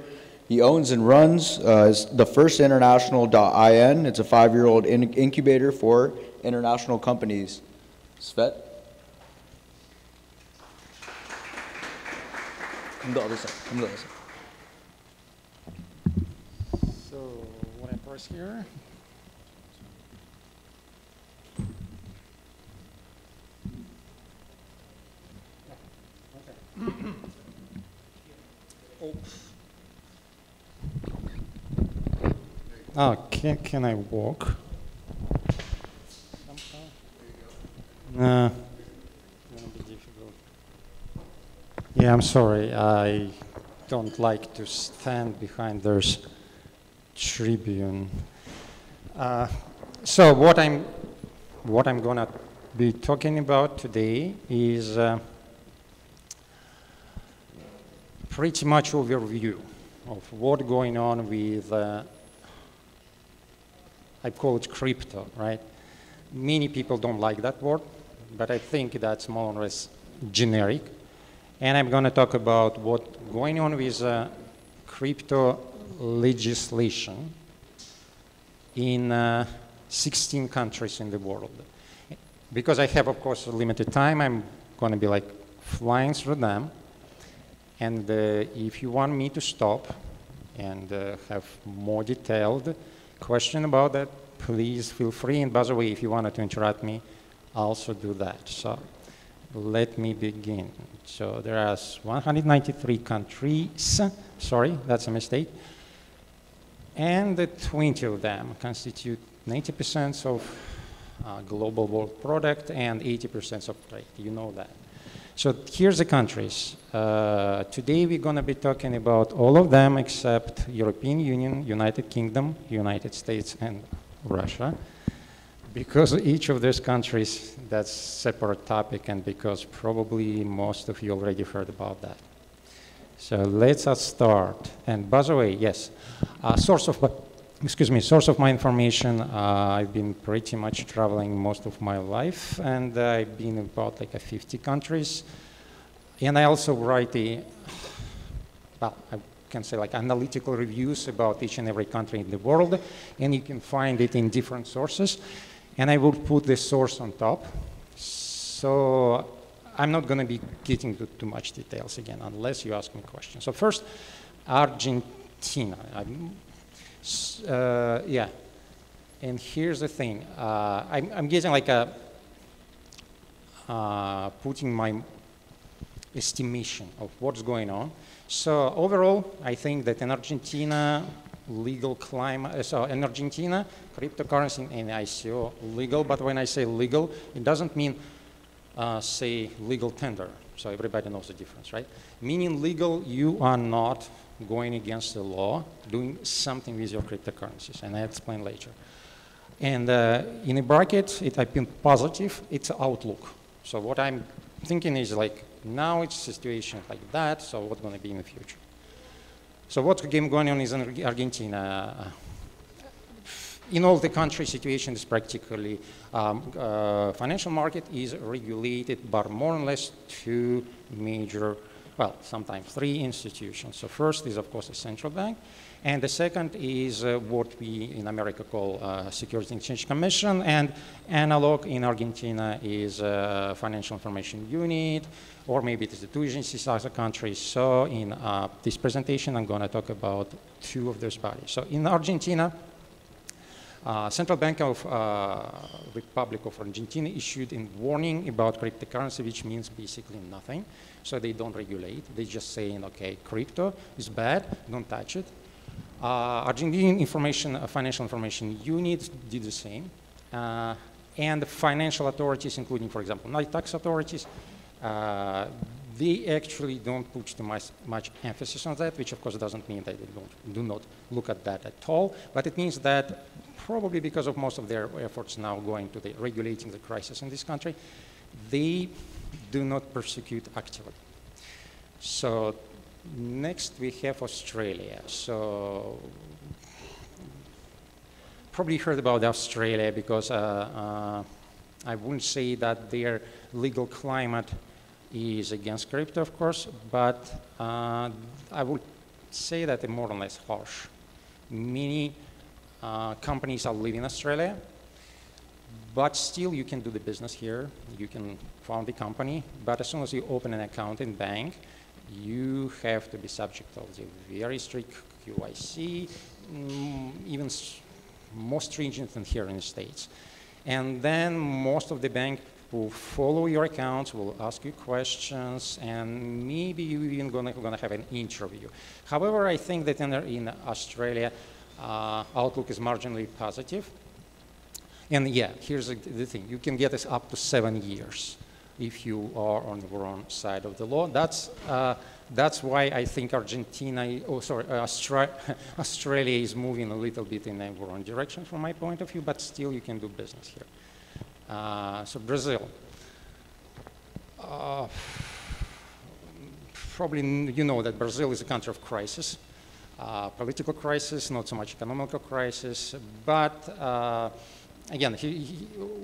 He owns and runs the First International.in. It's a 5-year-old incubator for international companies. Svet? Come to the other side. Come to the other side. So when I press here, okay. Oh, can I walk? No. Gonna be difficult. Yeah, I'm sorry. I don't like to stand behind this tribune. So what I'm gonna be talking about today is pretty much overview of what's going on with, I call it crypto, right? Many people don't like that word, but I think that's more or less generic. And I'm going to talk about what's going on with crypto legislation in 16 countries in the world. Because I have, of course, a limited time, I'm going to be like flying through them. And if you want me to stop and have more detailed question about that, please feel free. And by the way, if you wanted to interrupt me, also do that. So let me begin. So there are 193 countries. Sorry, that's a mistake. And 20 of them constitute 90% of global world product and 80% of trade. You know that. So here's the countries. Today we're going to be talking about all of them except European Union, United Kingdom, United States, and Russia. Because each of those countries, that's a separate topic, and because probably most of you already heard about that. So let's start. And by the way, yes, source of my information, I've been pretty much traveling most of my life, and I've been in about like 50 countries. And I also write I can say like analytical reviews about each and every country in the world, and you can find it in different sources. And I will put the source on top. So I'm not going to be getting to too much details again, unless you ask me questions. So first, Argentina. Yeah, and here's the thing. I'm getting like putting my estimation of what's going on. So overall, I think that in Argentina, legal climate, so in Argentina, cryptocurrency and ICO legal, but when I say legal, it doesn't mean, say, legal tender. So everybody knows the difference, right? Meaning legal, you are not going against the law, doing something with your cryptocurrencies, and I'll explain later. And in a bracket, I've been positive, it's outlook. So what I'm thinking is like, now it's a situation like that, so what's going to be in the future? So what's going on is in Argentina. In all the country, situation is practically, financial market is regulated by more or less two major, well, sometimes three institutions. So first is, of course, the central bank. And the second is what we in America call Securities and Exchange Commission, and analog in Argentina is Financial Information Unit, or maybe it is the two agencies in other countries. So in this presentation, I'm going to talk about two of those bodies. So in Argentina, Central Bank of Republic of Argentina issued a warning about cryptocurrency, which means basically nothing. So they don't regulate. They just saying, okay, crypto is bad, don't touch it. Argentinian Financial Information Unit did the same. And the financial authorities, including, for example, tax authorities, they actually don't put too much emphasis on that, which of course doesn't mean that they do not look at that at all, but it means that probably because of most of their efforts now going to the regulating the crisis in this country, they do not persecute actively. So next we have Australia. So probably heard about Australia because I wouldn't say that their legal climate is against crypto, of course, but I would say that they're more or less harsh. Many companies are leaving Australia, but still you can do the business here. You can found the company, but as soon as you open an account in bank, you have to be subject to the very strict QIC, even more stringent than here in the States. And then most of the bank will follow your accounts, will ask you questions, and maybe you're even gonna have an interview. However, I think that in Australia, outlook is marginally positive. And yeah, here's the thing. You can get this up to 7 years if you are on the wrong side of the law. That's why I think Australia is moving a little bit in the wrong direction from my point of view, but still you can do business here. So Brazil. Probably you know that Brazil is a country of crisis. Political crisis, not so much economical crisis, but again,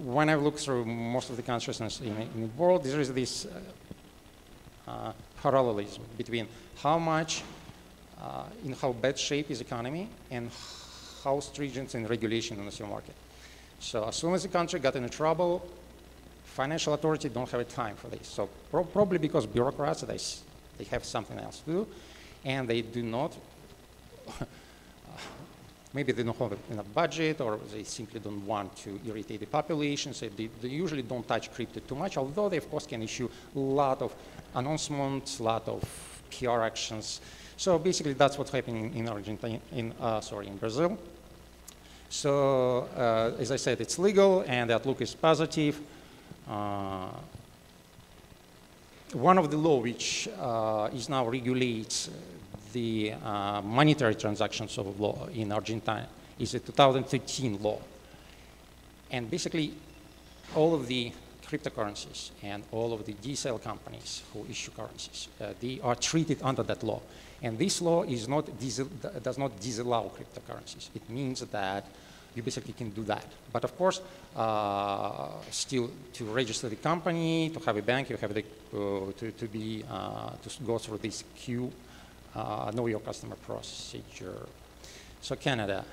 when I look through most of the countries in the world, there is this parallelism between how much, in how bad shape is economy and how stringent in regulation in the single market. So as soon as the country got into trouble, financial authority don't have a time for this. So probably because bureaucrats, they have something else to do, and they do not, maybe they don't have enough budget, or they simply don't want to irritate the population, so they usually don't touch crypto too much, although they of course can issue a lot of announcements, a lot of PR actions. So basically that's what's happening in Argentina, in Brazil. So as I said, it's legal and the outlook is positive. One of the law which is now regulates the monetary transactions of law in Argentina is a 2013 law. And basically all of the cryptocurrencies and all of the DSL companies who issue currencies, they are treated under that law. And this law is does not disallow cryptocurrencies. It means that you basically can do that. But of course, still to register the company, to have a bank, you have to go through this queue, know your customer procedure. So Canada.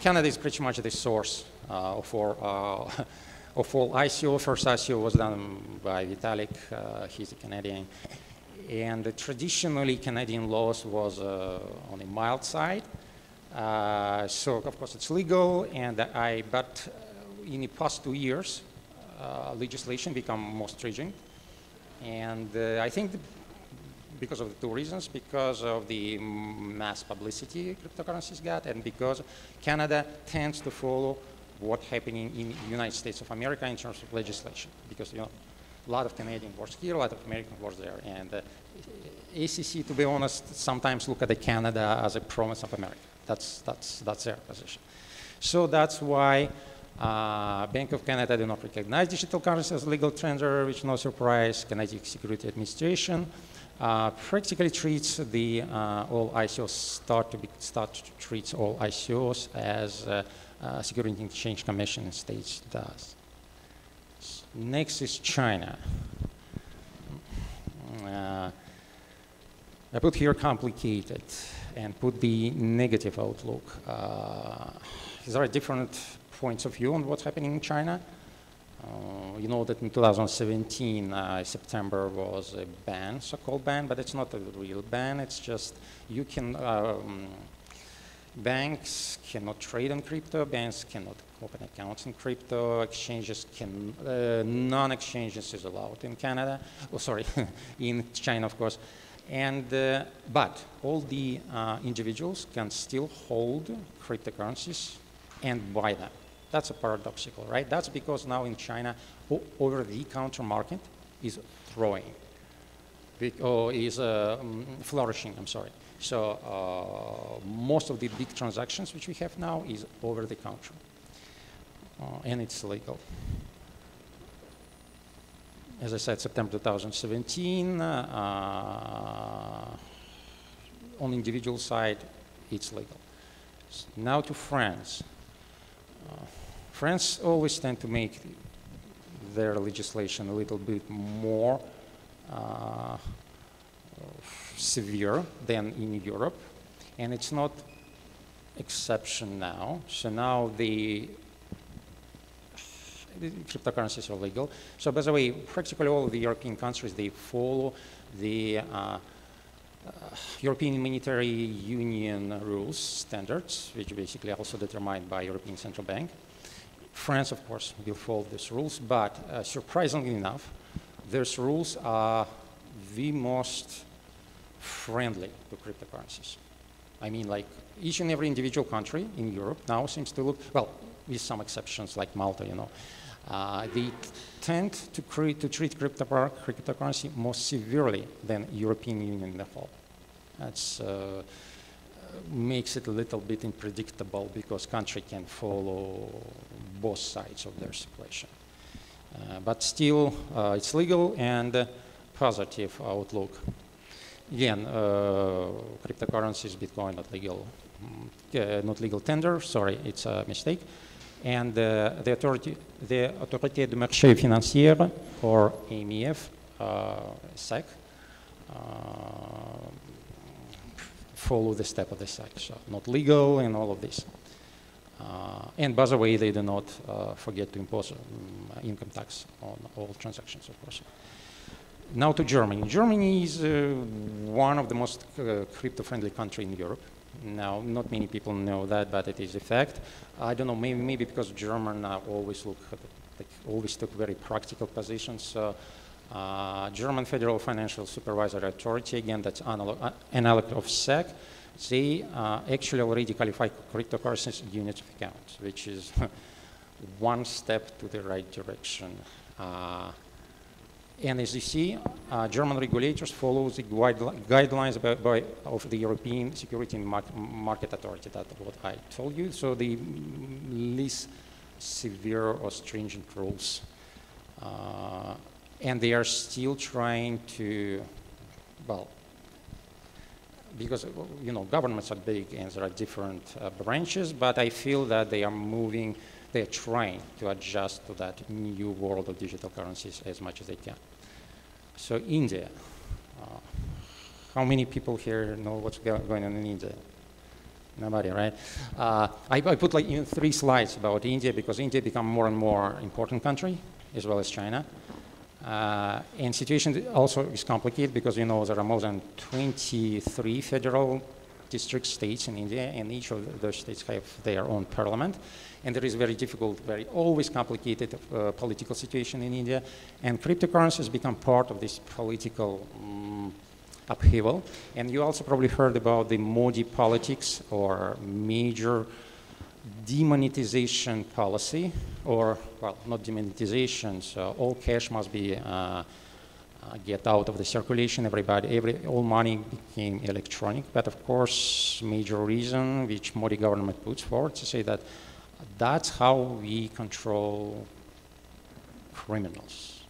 Canada is pretty much the source of all ICO. First ICO was done by Vitalik, he's a Canadian. And traditionally, Canadian laws was on the mild side. So of course it's legal, but in the past 2 years, legislation become more stringent. And I think because of the two reasons, because of the mass publicity cryptocurrencies got, and because Canada tends to follow what's happening in the United States of America in terms of legislation. Because a lot of Canadian wars here, a lot of American wars there. And ACC, to be honest, sometimes look at Canada as a promise of America. That's their position. So that's why Bank of Canada do not recognize digital currency as legal tender, which no surprise. Canadian Securities Administration practically treats the all ICOs start to treat all ICOs as Securities and Exchange Commission in States does. Next is China. I put here complicated and put the negative outlook. There are different points of view on what's happening in China. You know that in 2017, September was a ban, so-called ban, but it's not a real ban. It's just you can, banks cannot trade on crypto, banks cannot open accounts in crypto, exchanges can, non-exchanges is allowed in Canada, in China, of course. And, but all the individuals can still hold cryptocurrencies and buy them. That's a paradoxical, right? That's because now in China, over-the-counter market is flourishing, I'm sorry. So most of the big transactions which we have now is over-the-counter, and it's legal. As I said, September 2017, on the individual side, it's legal. Now to France. France always tend to make their legislation a little bit more severe than in Europe, and it's not exception now. So now the cryptocurrencies are legal. So by the way, practically all of the European countries, they follow the European Monetary Union rules, standards, which basically also determined by European Central Bank. France, of course, will follow these rules, but surprisingly enough, these rules are the most friendly to cryptocurrencies. I mean, like each and every individual country in Europe now seems to look, well, with some exceptions like Malta, you know, they tend to treat cryptocurrency more severely than European Union in the whole. That's makes it a little bit unpredictable because country can follow both sides of their situation. But still, it's legal and positive outlook. Again, cryptocurrencies, Bitcoin, not legal. Not legal tender, sorry, it's a mistake. And the Autorité du Marché Financier, or AMF, SEC, follow the step of the SEC, so not legal and all of this. And by the way, they do not forget to impose income tax on all transactions, of course. Now to Germany. Germany is one of the most crypto-friendly countries in Europe. Now, not many people know that, but it is a fact. I don't know, maybe because Germans always took very practical positions. So, German Federal Financial Supervisory Authority, again, that's analog of SEC, they actually already qualify cryptocurrencies units of account, which is one step to the right direction. And as you see, German regulators follow the guidelines of the European Security and Market Authority. That's what I told you. So the least severe or stringent rules. And they are still trying to, well, because, you know, governments are big and there are different branches, but I feel that they are moving, they are trying to adjust to that new world of digital currencies as much as they can. So India, how many people here know what's going on in India? Nobody, right? I put like even 3 slides about India because India become more and more important country, as well as China. And situation also is complicated because, you know, there are more than 23 federal district states in India, and each of those states have their own parliament. And there is very difficult, very always complicated political situation in India. And cryptocurrencies become part of this political upheaval. And you also probably heard about the Modi politics or major demonetization policy, or, well, not demonetization, so all cash must be get out of the circulation, all money became electronic, but of course, major reason which Modi government puts forward to say that that's how we control criminals.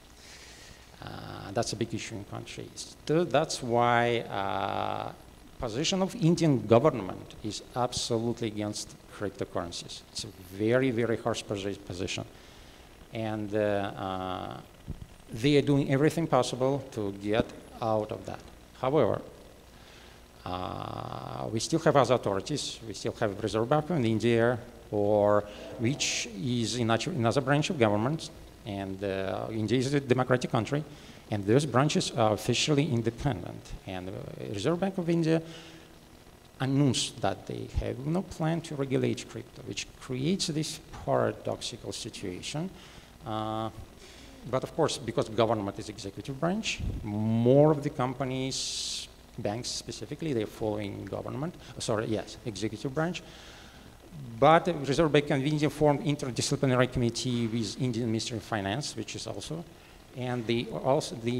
That's a big issue in countries. That's why position of Indian government is absolutely against cryptocurrencies. It's a very, very harsh position. And they are doing everything possible to get out of that. However, we still have other authorities. We still have Reserve Bank in India, or which is another branch of government. And India is a democratic country. And those branches are officially independent. And Reserve Bank of India announced that they have no plan to regulate crypto, which creates this paradoxical situation. But of course, because government is executive branch, more of the companies, banks specifically, they're following government, executive branch. But the Reserve Bank of India formed interdisciplinary committee with Indian Ministry of Finance, which is also, and they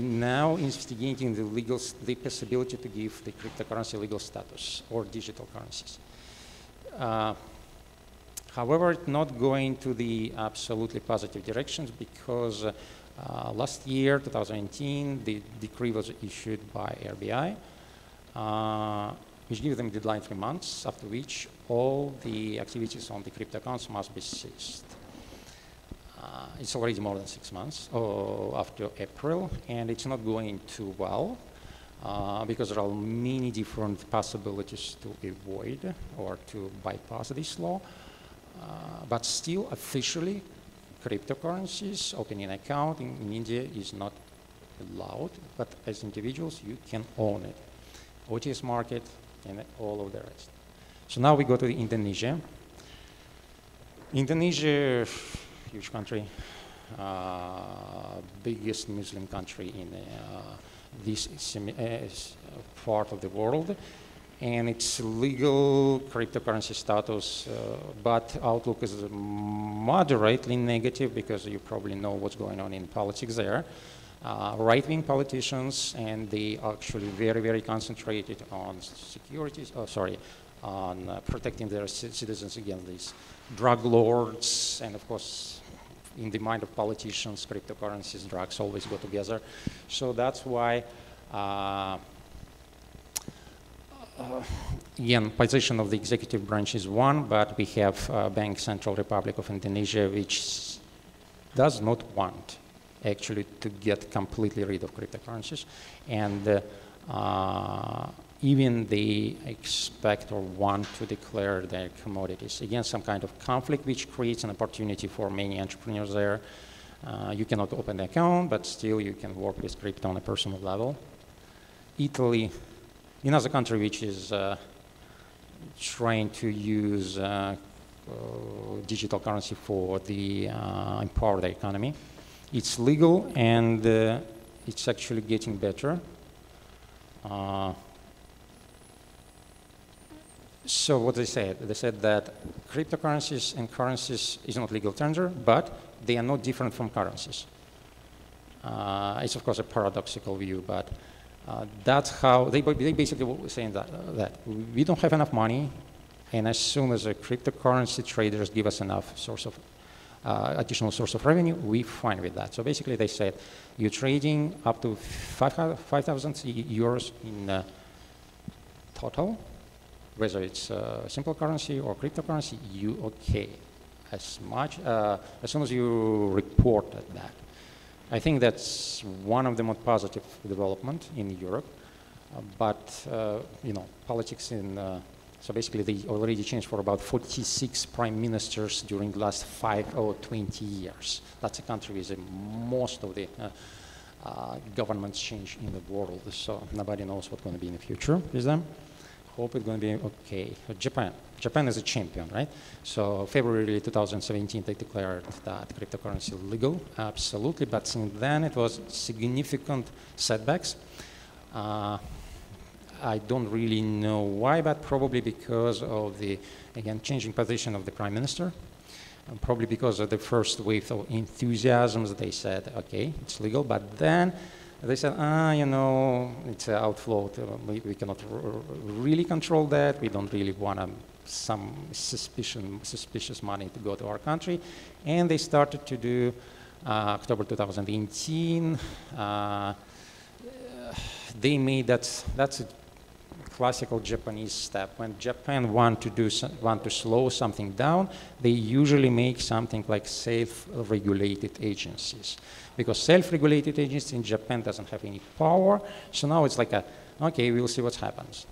now investigating the possibility to give the cryptocurrency legal status or digital currencies. However, it's not going to the absolutely positive directions because last year, 2018, the decree was issued by RBI, which gives them a deadline 3 months, after which all the activities on the crypto accounts must be ceased. It's already more than 6 months after April, and it's not going too well because there are many different possibilities to avoid or to bypass this law. But still, officially, cryptocurrencies, opening an account in India is not allowed, but as individuals, you can own it. OTS market and all of the rest. So now we go to Indonesia. Indonesia, huge country, biggest Muslim country in this part of the world. and it's legal cryptocurrency status, but outlook is moderately negative because you probably know what's going on in politics there. Right-wing politicians, and they actually very concentrated on securities, on protecting their citizens against these drug lords, and of course, in the mind of politicians, cryptocurrencies, drugs always go together. So that's why, again, position of the executive branch is one, but we have Bank Central Republic of Indonesia, which does not want actually to get completely rid of cryptocurrencies, and even they expect or want to declare their commodities. Again, some kind of conflict which creates an opportunity for many entrepreneurs there. You cannot open an account, but still you can work with crypto on a personal level. Italy, another country which is trying to use digital currency for the empower the economy. It's legal, and it's actually getting better. So what they said that cryptocurrencies and currencies is not legal tender, but they are not different from currencies. It's of course a paradoxical view, but that's how they basically were saying that we don't have enough money, and as soon as the cryptocurrency traders give us enough source of additional source of revenue, we're fine with that. So basically they said, you're trading up to 5,000 euros in total, whether it's simple currency or cryptocurrency, you okay. As soon as you reported that. I think that's one of the most positive development in Europe, but you know, politics in so basically, they already changed for about 46 prime ministers during the last 5 or 20 years. That's a country with most of the governments change in the world. So nobody knows what's going to be in the future with them. Hope it's going to be okay. Japan. Japan is a champion, right? So February 2017, they declared that cryptocurrency legal, absolutely. But since then, it was significant setbacks. I don't really know why, but probably because of the, again, changing position of the prime minister. And probably because of the first wave of enthusiasms, they said, okay, it's legal. But then they said, you know, it's an outflow. We cannot really control that. We don't really want some suspicious money to go to our country. And they started to do October 2018. They made that's a classical Japanese step. When Japan want to slow something down, they usually make something like self-regulated agencies, because self-regulated agencies in Japan doesn't have any power. So now it's like okay, we'll see what happens.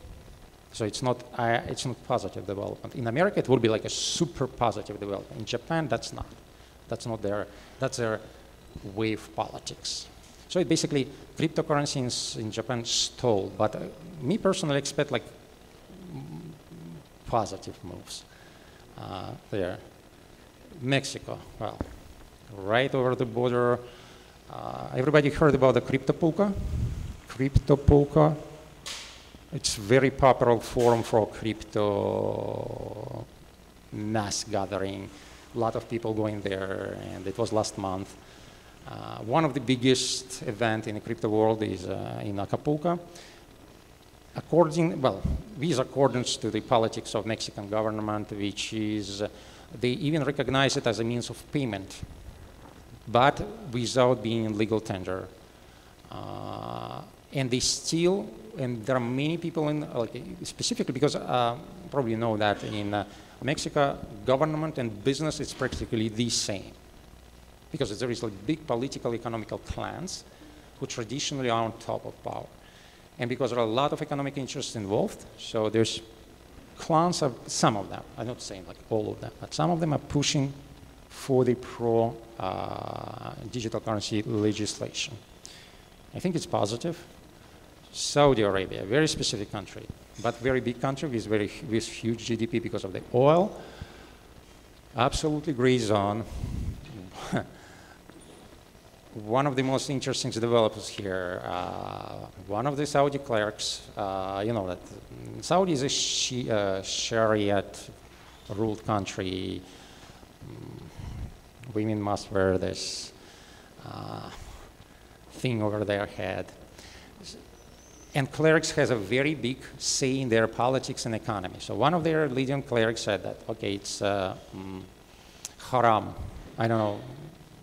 So it's not positive development. In America, it would be like a super positive development. In Japan, that's not. That's their wave politics. So it basically, cryptocurrencies in Japan stalled, but me personally expect like positive moves there. Mexico, well, right over the border. Everybody heard about the CryptoPolka? CryptoPolka, it's very popular forum for crypto mass gathering. A lot of people going there, and it was last month. One of the biggest events in the crypto world is in Acapulco. With accordance to the politics of Mexican government, which is, they even recognize it as a means of payment, but without being legal tender. And they still, and there are many people in, specifically because probably know that in Mexico, government and business is practically the same. Because there is like big political, economical clans who traditionally are on top of power. And because there are a lot of economic interests involved, so there's clans of some of them, I'm not saying like all of them, but some of them are pushing for the digital currency legislation. I think it's positive. Saudi Arabia, very specific country, but very big country with huge GDP because of the oil. Absolutely gray zone. one of the most interesting developers here, one of the Saudi clerics, you know that Saudi is a Shariat-ruled country. Women must wear this thing over their head. And clerics has a very big say in their politics and economy. So one of their leading clerics said that, okay, it's haram. I don't know,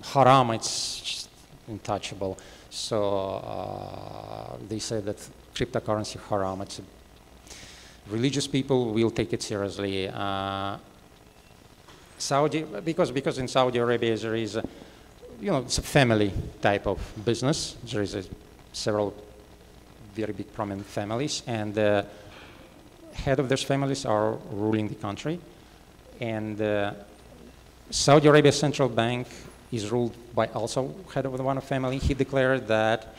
haram, it's just untouchable. So they said that cryptocurrency haram. It's religious people will take it seriously. Because in Saudi Arabia there is, you know, it's a family type of business. There is several very big prominent families, and the head of those families are ruling the country. And Saudi Arabia Central Bank is ruled by also head of the one family. He declared that,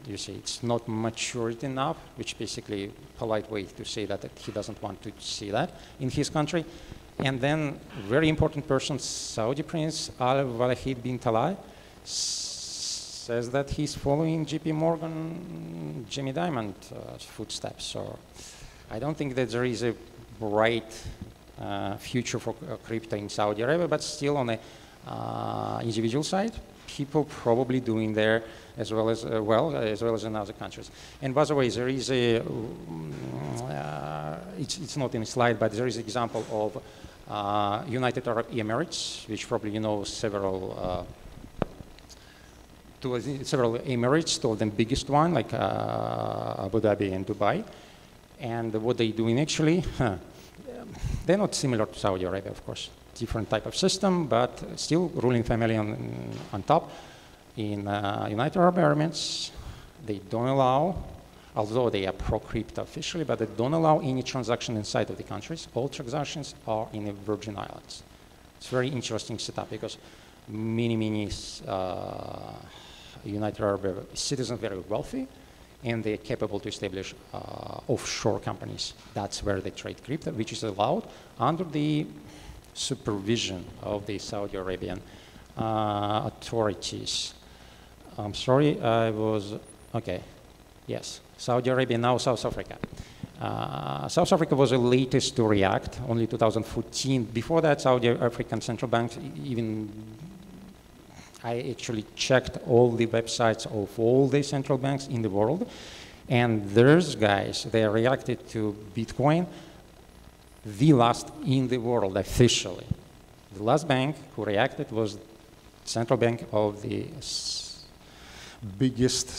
you see, it's not matured enough, which basically a polite way to say that he doesn't want to see that in his country. And then very important person, Saudi Prince Al-Walid bin Talal, says that he's following JP Morgan, Jamie Dimon footsteps. So I don't think that there is a bright future for crypto in Saudi Arabia, but still on the individual side, people probably doing there as well as as well as in other countries. And by the way, there is a it's not in the slide, but there is an example of United Arab Emirates, which probably you know several Emirates, two of them biggest one, like Abu Dhabi and Dubai. And what they're doing actually, they're not similar to Saudi Arabia, of course. Different type of system, but still ruling family on top. In United Arab Emirates, they don't allow, although they are pro-crypto officially, but they don't allow any transaction inside of the countries. All transactions are in the Virgin Islands. It's very interesting setup because many United Arab citizens very wealthy, and they're capable to establish offshore companies. That's where they trade crypto, which is allowed under the supervision of the Saudi Arabian authorities. I'm sorry, okay, yes, Saudi Arabia, now South Africa. South Africa was the latest to react, only 2014. Before that, Saudi African Central Bank I actually checked all the websites of all the central banks in the world, and those guys, they reacted to Bitcoin the last in the world officially. The last bank who reacted was central bank of the biggest,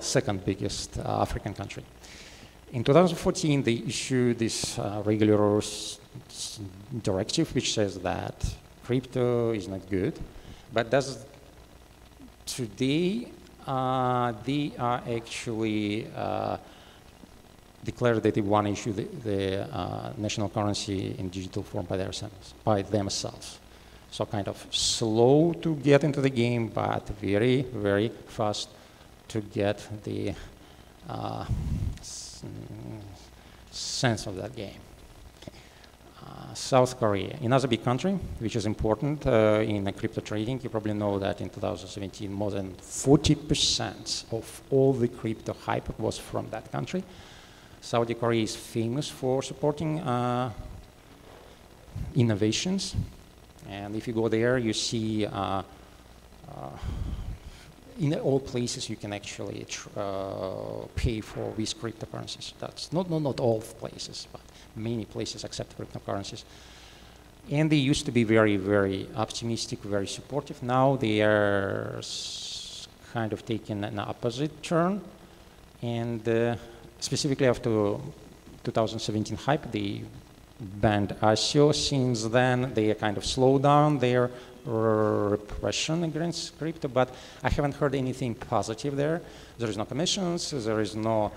second biggest African country. In 2014, they issued this regular directive which says that crypto is not good. But today, they are actually declared that they want to issue the national currency in digital form by themselves. So kind of slow to get into the game, but very, very fast to get the sense of that game. South Korea, another big country, which is important in crypto trading. You probably know that in 2017, more than 40% of all the crypto hype was from that country. Saudi Korea is famous for supporting innovations. And if you go there, you see in all places you can actually pay for these cryptocurrencies. That's not all places, but many places accept cryptocurrencies. And they used to be very, very optimistic, very supportive. Now they are kind of taking an opposite turn. And specifically after 2017 hype, they banned ICO. Since then, they kind of slowed down their repression against crypto, but I haven't heard anything positive there. There is no commissions, there is no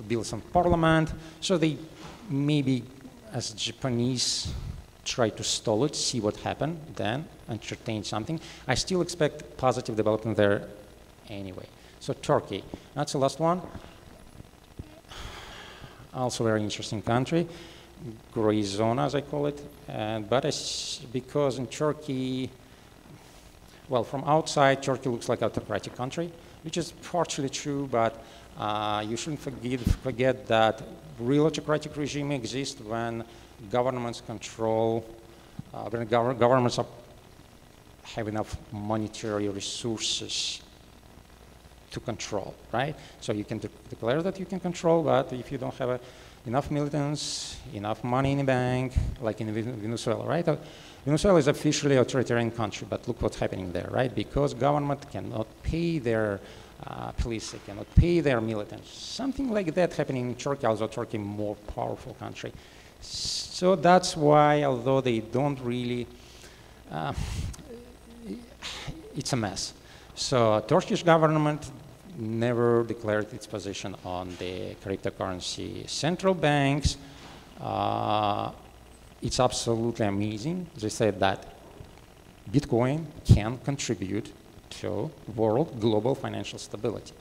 bills in parliament, so they maybe, as Japanese, try to stall it, see what happened, then entertain something. I still expect positive development there anyway. So Turkey, that's the last one. Also very interesting country, gray zone as I call it, but because in Turkey Well, from outside, Turkey looks like an autocratic country, which is partially true, but you shouldn't forget that real autocratic regime exists when governments control, when governments have enough monetary resources to control, right? So you can declare that you can control, but if you don't have enough militants, enough money in the bank, like in Venezuela, right? Venezuela is officially an authoritarian country, but look what's happening there, right? Because government cannot pay their police, they cannot pay their militants. Something like that happening in Turkey, although Turkey is a more powerful country. So that's why, although they don't really, it's a mess. So Turkish government never declared its position on the cryptocurrency. Central banks, it's absolutely amazing. They said that Bitcoin can contribute to world global financial stability.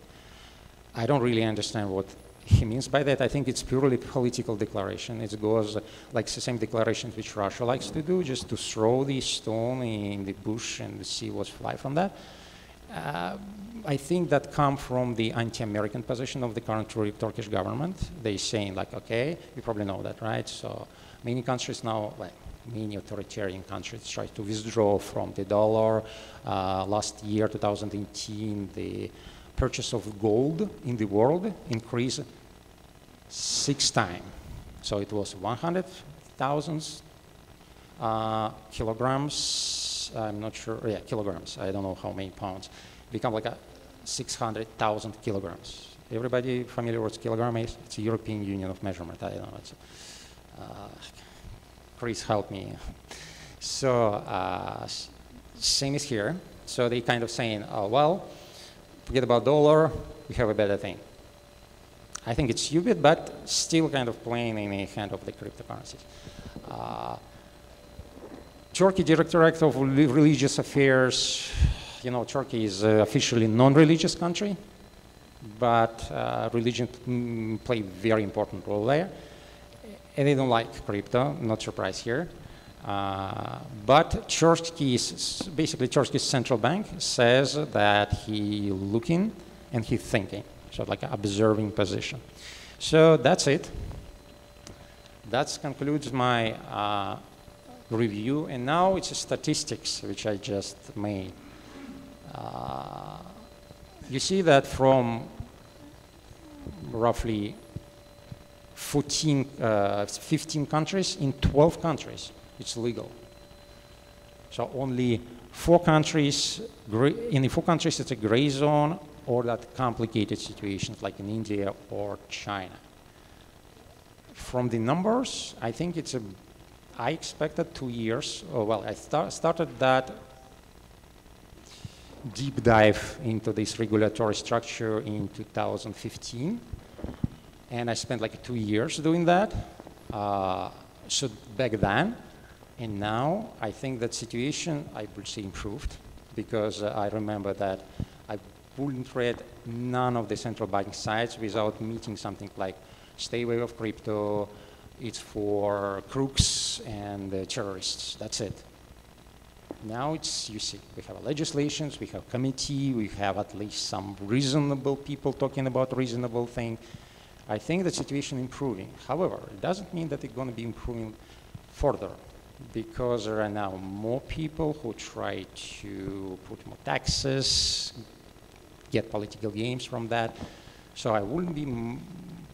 I don't really understand what he means by that. I think it's purely political declaration. It goes like the same declarations which Russia likes to do, just to throw the stone in the bush and see what's fly from that. I think that comes from the anti-American position of the current Turkish government. They're saying like, okay, you probably know that, right? So many countries now, like many authoritarian countries, try to withdraw from the dollar. Last year, 2018, the purchase of gold in the world increased 6 times. So it was 100,000 kilograms. I'm not sure, yeah, kilograms. I don't know how many pounds. Become like 600,000 kilograms. Everybody familiar with kilogram is? It's a European Union of measurement. I don't know. It's, Chris, help me. So same is here. So they kind of saying, oh, well, forget about dollar, we have a better thing. I think it's stupid, but still kind of playing in the hand of the cryptocurrencies. Turkey Directorate of Religious Affairs, you know, Turkey is officially non-religious country, but religion play a very important role there. And they don't like crypto, not surprised here. But basically Turkey's central bank says that he looking and he thinking, so like an observing position. So that's it. That concludes my review, and now it's statistics which I just made. You see that from roughly 15 countries, in 12 countries, it's legal. So only 4 countries, in the 4 countries it's a gray zone or that complicated situations like in India or China. From the numbers, I think it's I expected 2 years, I started that deep dive into this regulatory structure in 2015. And I spent like 2 years doing that, so back then. And now I think that situation, I would say, improved, because I remember that I wouldn't read none of the central bank sites without meeting something like stay away of crypto, it's for crooks and terrorists, that's it. Now it's, you see, we have legislations, we have committee, we have at least some reasonable people talking about reasonable things. I think the situation improving. However, it doesn't mean that it's going to be improving further, because there are now more people who try to put more taxes, get political gains from that. So I wouldn't be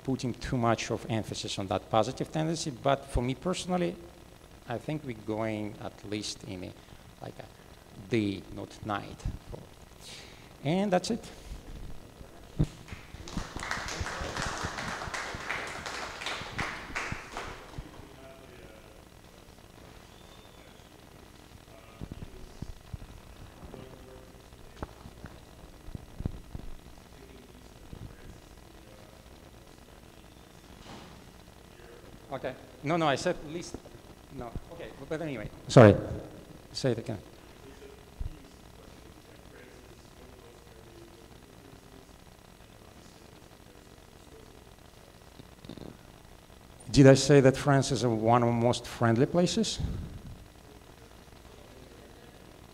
putting too much of emphasis on that positive tendency, but for me personally, I think we're going at least in a, like a day, not night. And that's it. Okay. No, I said least. No. Okay. But anyway. Sorry. Say it again. Did I say that France is one of the most friendly places?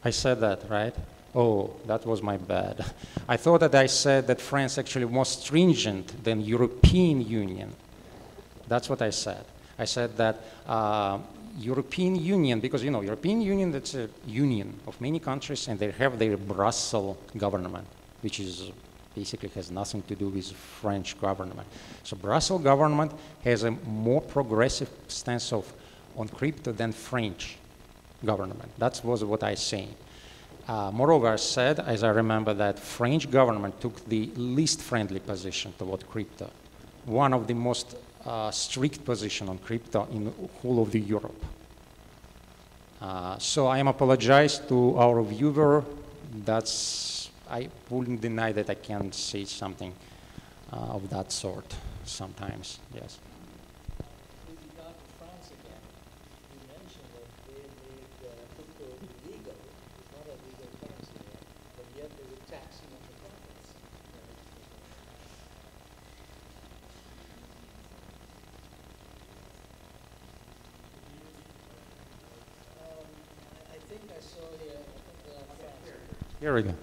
I said that, right? Oh, that was my bad. I thought that I said that France actually more stringent than European Union. That's what I said. I said that European Union, because you know, European Union, that's a union of many countries, and they have their Brussels government, which is basically has nothing to do with French government. So Brussels government has a more progressive stance on crypto than French government. That was what I saying. Moreover, I said, as I remember, that French government took the least friendly position toward crypto, one of the most strict position on crypto in whole of the Europe. So I am apologize to our viewer. I wouldn't deny that I can say something of that sort sometimes, yes. With regard to France again, you mentioned that they made crypto illegal. It's not a legal currency there, but yet they were taxing on the profits. I think I saw here, France. Here we go.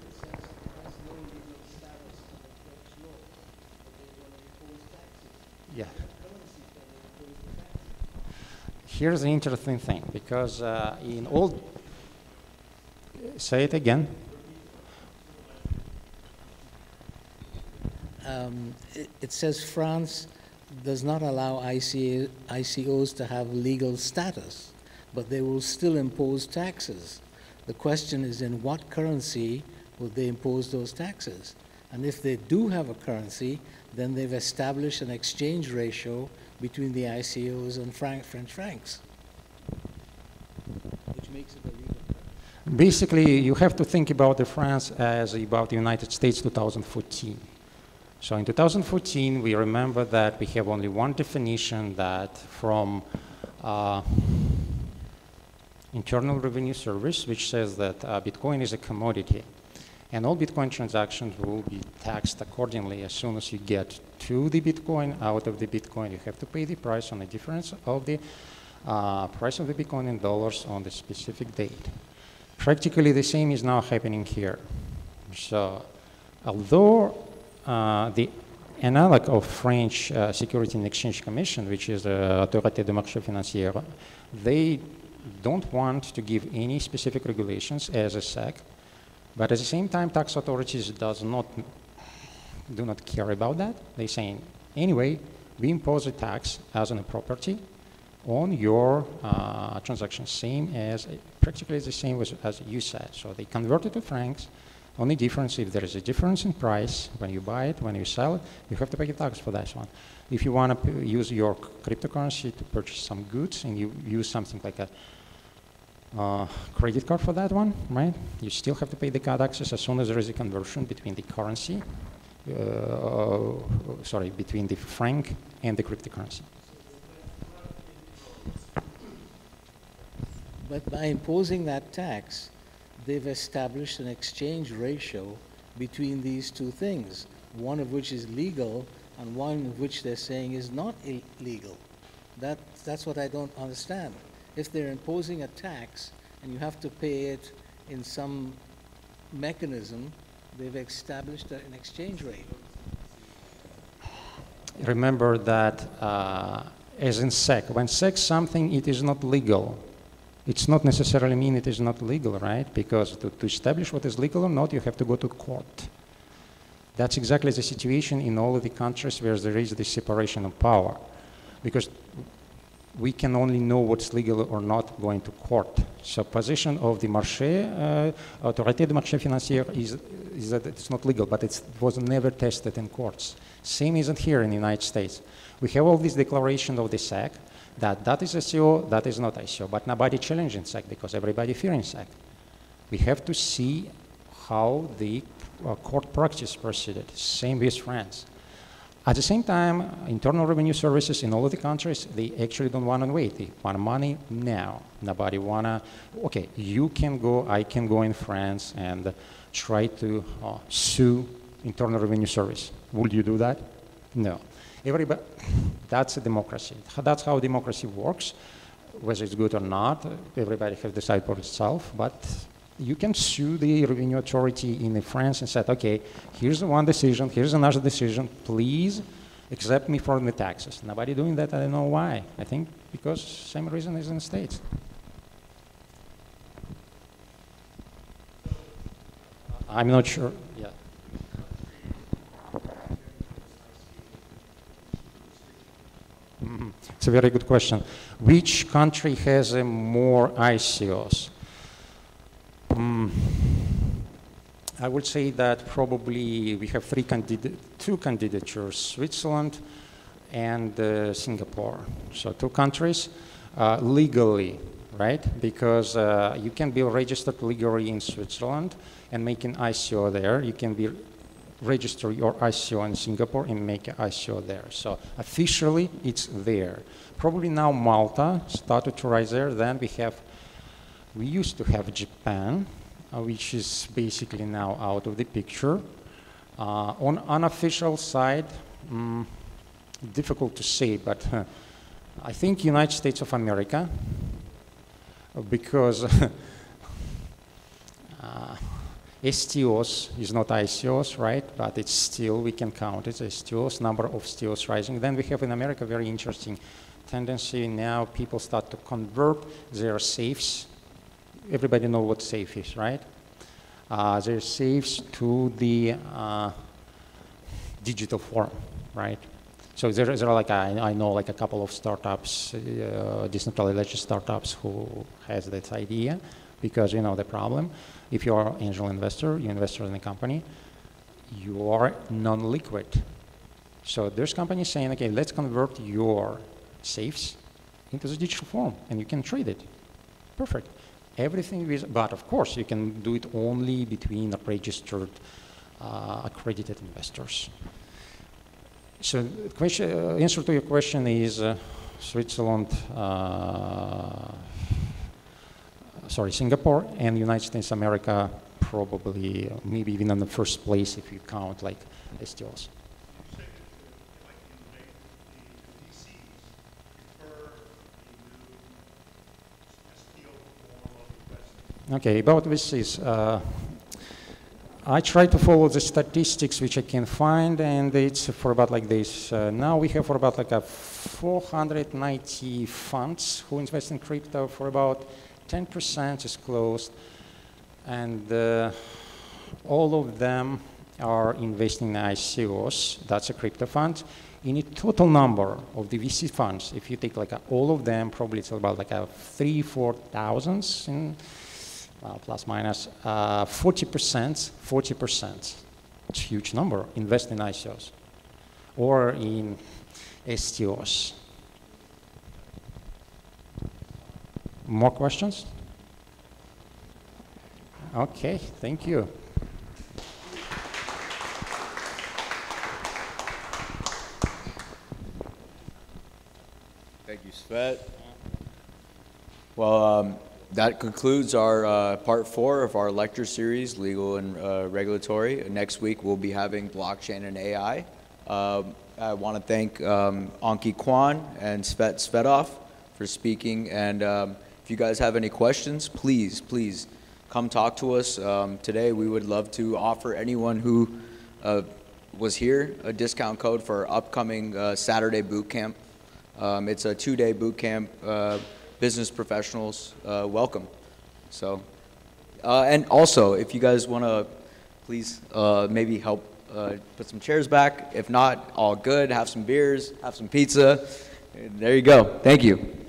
Yeah. Here's the interesting thing, because in all, say it again. It says France does not allow ICOs to have legal status, but they will still impose taxes. The question is, in what currency will they impose those taxes? And if they do have a currency, then they've established an exchange ratio between the ICOs and French francs, which makes it illegal. Basically, you have to think about the France as about the United States 2014. So in 2014, we remember that we have only one definition, that from Internal Revenue Service, which says that Bitcoin is a commodity. And all Bitcoin transactions will be taxed accordingly. As soon as you get to the Bitcoin, out of the Bitcoin, you have to pay the price on the difference of the price of the Bitcoin in dollars on the specific date. Practically the same is now happening here. So although the analog of French Securities and Exchange Commission, which is the Autorité des marchés financiers, they don't want to give any specific regulations as a SEC. But at the same time, tax authorities do not care about that. They're saying, anyway, we impose a tax as on a property on your transaction, practically the same as you said. So they convert it to francs. Only difference, if there is a difference in price, when you buy it, when you sell it, you have to pay a tax for that one. If you want to use your cryptocurrency to purchase some goods and you use something like a credit card for that one, right? You still have to pay the taxes as soon as there is a conversion between the currency, between the franc and the cryptocurrency. But by imposing that tax, they've established an exchange ratio between these two things, one of which is legal and one of which they're saying is not illegal. That's what I don't understand. If they're imposing a tax and you have to pay it in some mechanism, they've established an exchange rate. Remember that as in SEC, when SEC something, it is not legal. It's not necessarily mean it is not legal, right? Because to establish what is legal or not, you have to go to court. That's exactly the situation in all of the countries where there is this separation of power. Because we can only know what's legal or not going to court. So position of the marché, Autorité des marchés financiers is that it's not legal, but it was never tested in courts. Same isn't here in the United States. We have all this declaration of the SEC that is ICO, that is not ICO, but nobody challenging SEC because everybody fearing SEC. We have to see how the court practice proceeded. Same with France. At the same time, internal revenue services in all of the countries, they actually don't want to wait. They want money now. Nobody want to, okay, you can go, I can go in France and try to sue internal revenue service. Would you do that? No. Everybody, that's a democracy. That's how democracy works. Whether it's good or not, everybody has to decide for itself, but you can sue the revenue authority in France and say, okay, here's one decision, here's another decision, please accept me for the taxes. Nobody doing that, I don't know why. I think because same reason is in the States. I'm not sure, yeah. It's a very good question. Which country has more ICOs? I would say that probably we have two candidatures, Switzerland and Singapore. So 2 countries legally, right? Because you can be registered legally in Switzerland and make an ICO there. You can be register your ICO in Singapore and make an ICO there. So officially, it's there. Probably now Malta started to rise there. Then we used to have Japan, which is basically now out of the picture. On unofficial side, difficult to say, but I think United States of America, because STOs is not ICOs, right? But it's still, we can count it as STOs, number of STOs rising. Then we have in America very interesting tendency. Now people start to convert their safes. Everybody know what safe is, right? Their safes to the digital form, right? So there are like, I know like a couple of startups, decentralized startups who has that idea, because you know the problem. If you are an angel investor, you invest in a company, you are non-liquid. So there's companies saying, okay, let's convert your safes into the digital form, and you can trade it. Perfect. Everything is, but of course, you can do it only between registered, accredited investors. So the answer to your question is Switzerland, Singapore and United States of America, probably maybe even in the first place if you count like STOs. Okay, about VCs. I try to follow the statistics which I can find, and it's for about like this. Now we have for about like 490 funds who invest in crypto. For about 10% is closed, and all of them are investing in ICOs. That's a crypto fund. In a total number of the VC funds, if you take like all of them, probably it's about like 3,000-4,000 in plus minus 40%. It's a huge number. Invest in ICOs or in STOs. More questions? Okay, thank you. Thank you, Svet. Well, that concludes our part 4 of our lecture series, Legal and Regulatory. Next week, we'll be having Blockchain and AI. I want to thank Onki Kwan and Svet Sedov for speaking. And if you guys have any questions, please come talk to us. Today, we would love to offer anyone who was here a discount code for our upcoming Saturday boot camp. It's a 2-day boot camp. Business professionals, welcome. So, and also, if you guys want to, please maybe help put some chairs back. If not, all good. Have some beers, have some pizza. There you go. Thank you.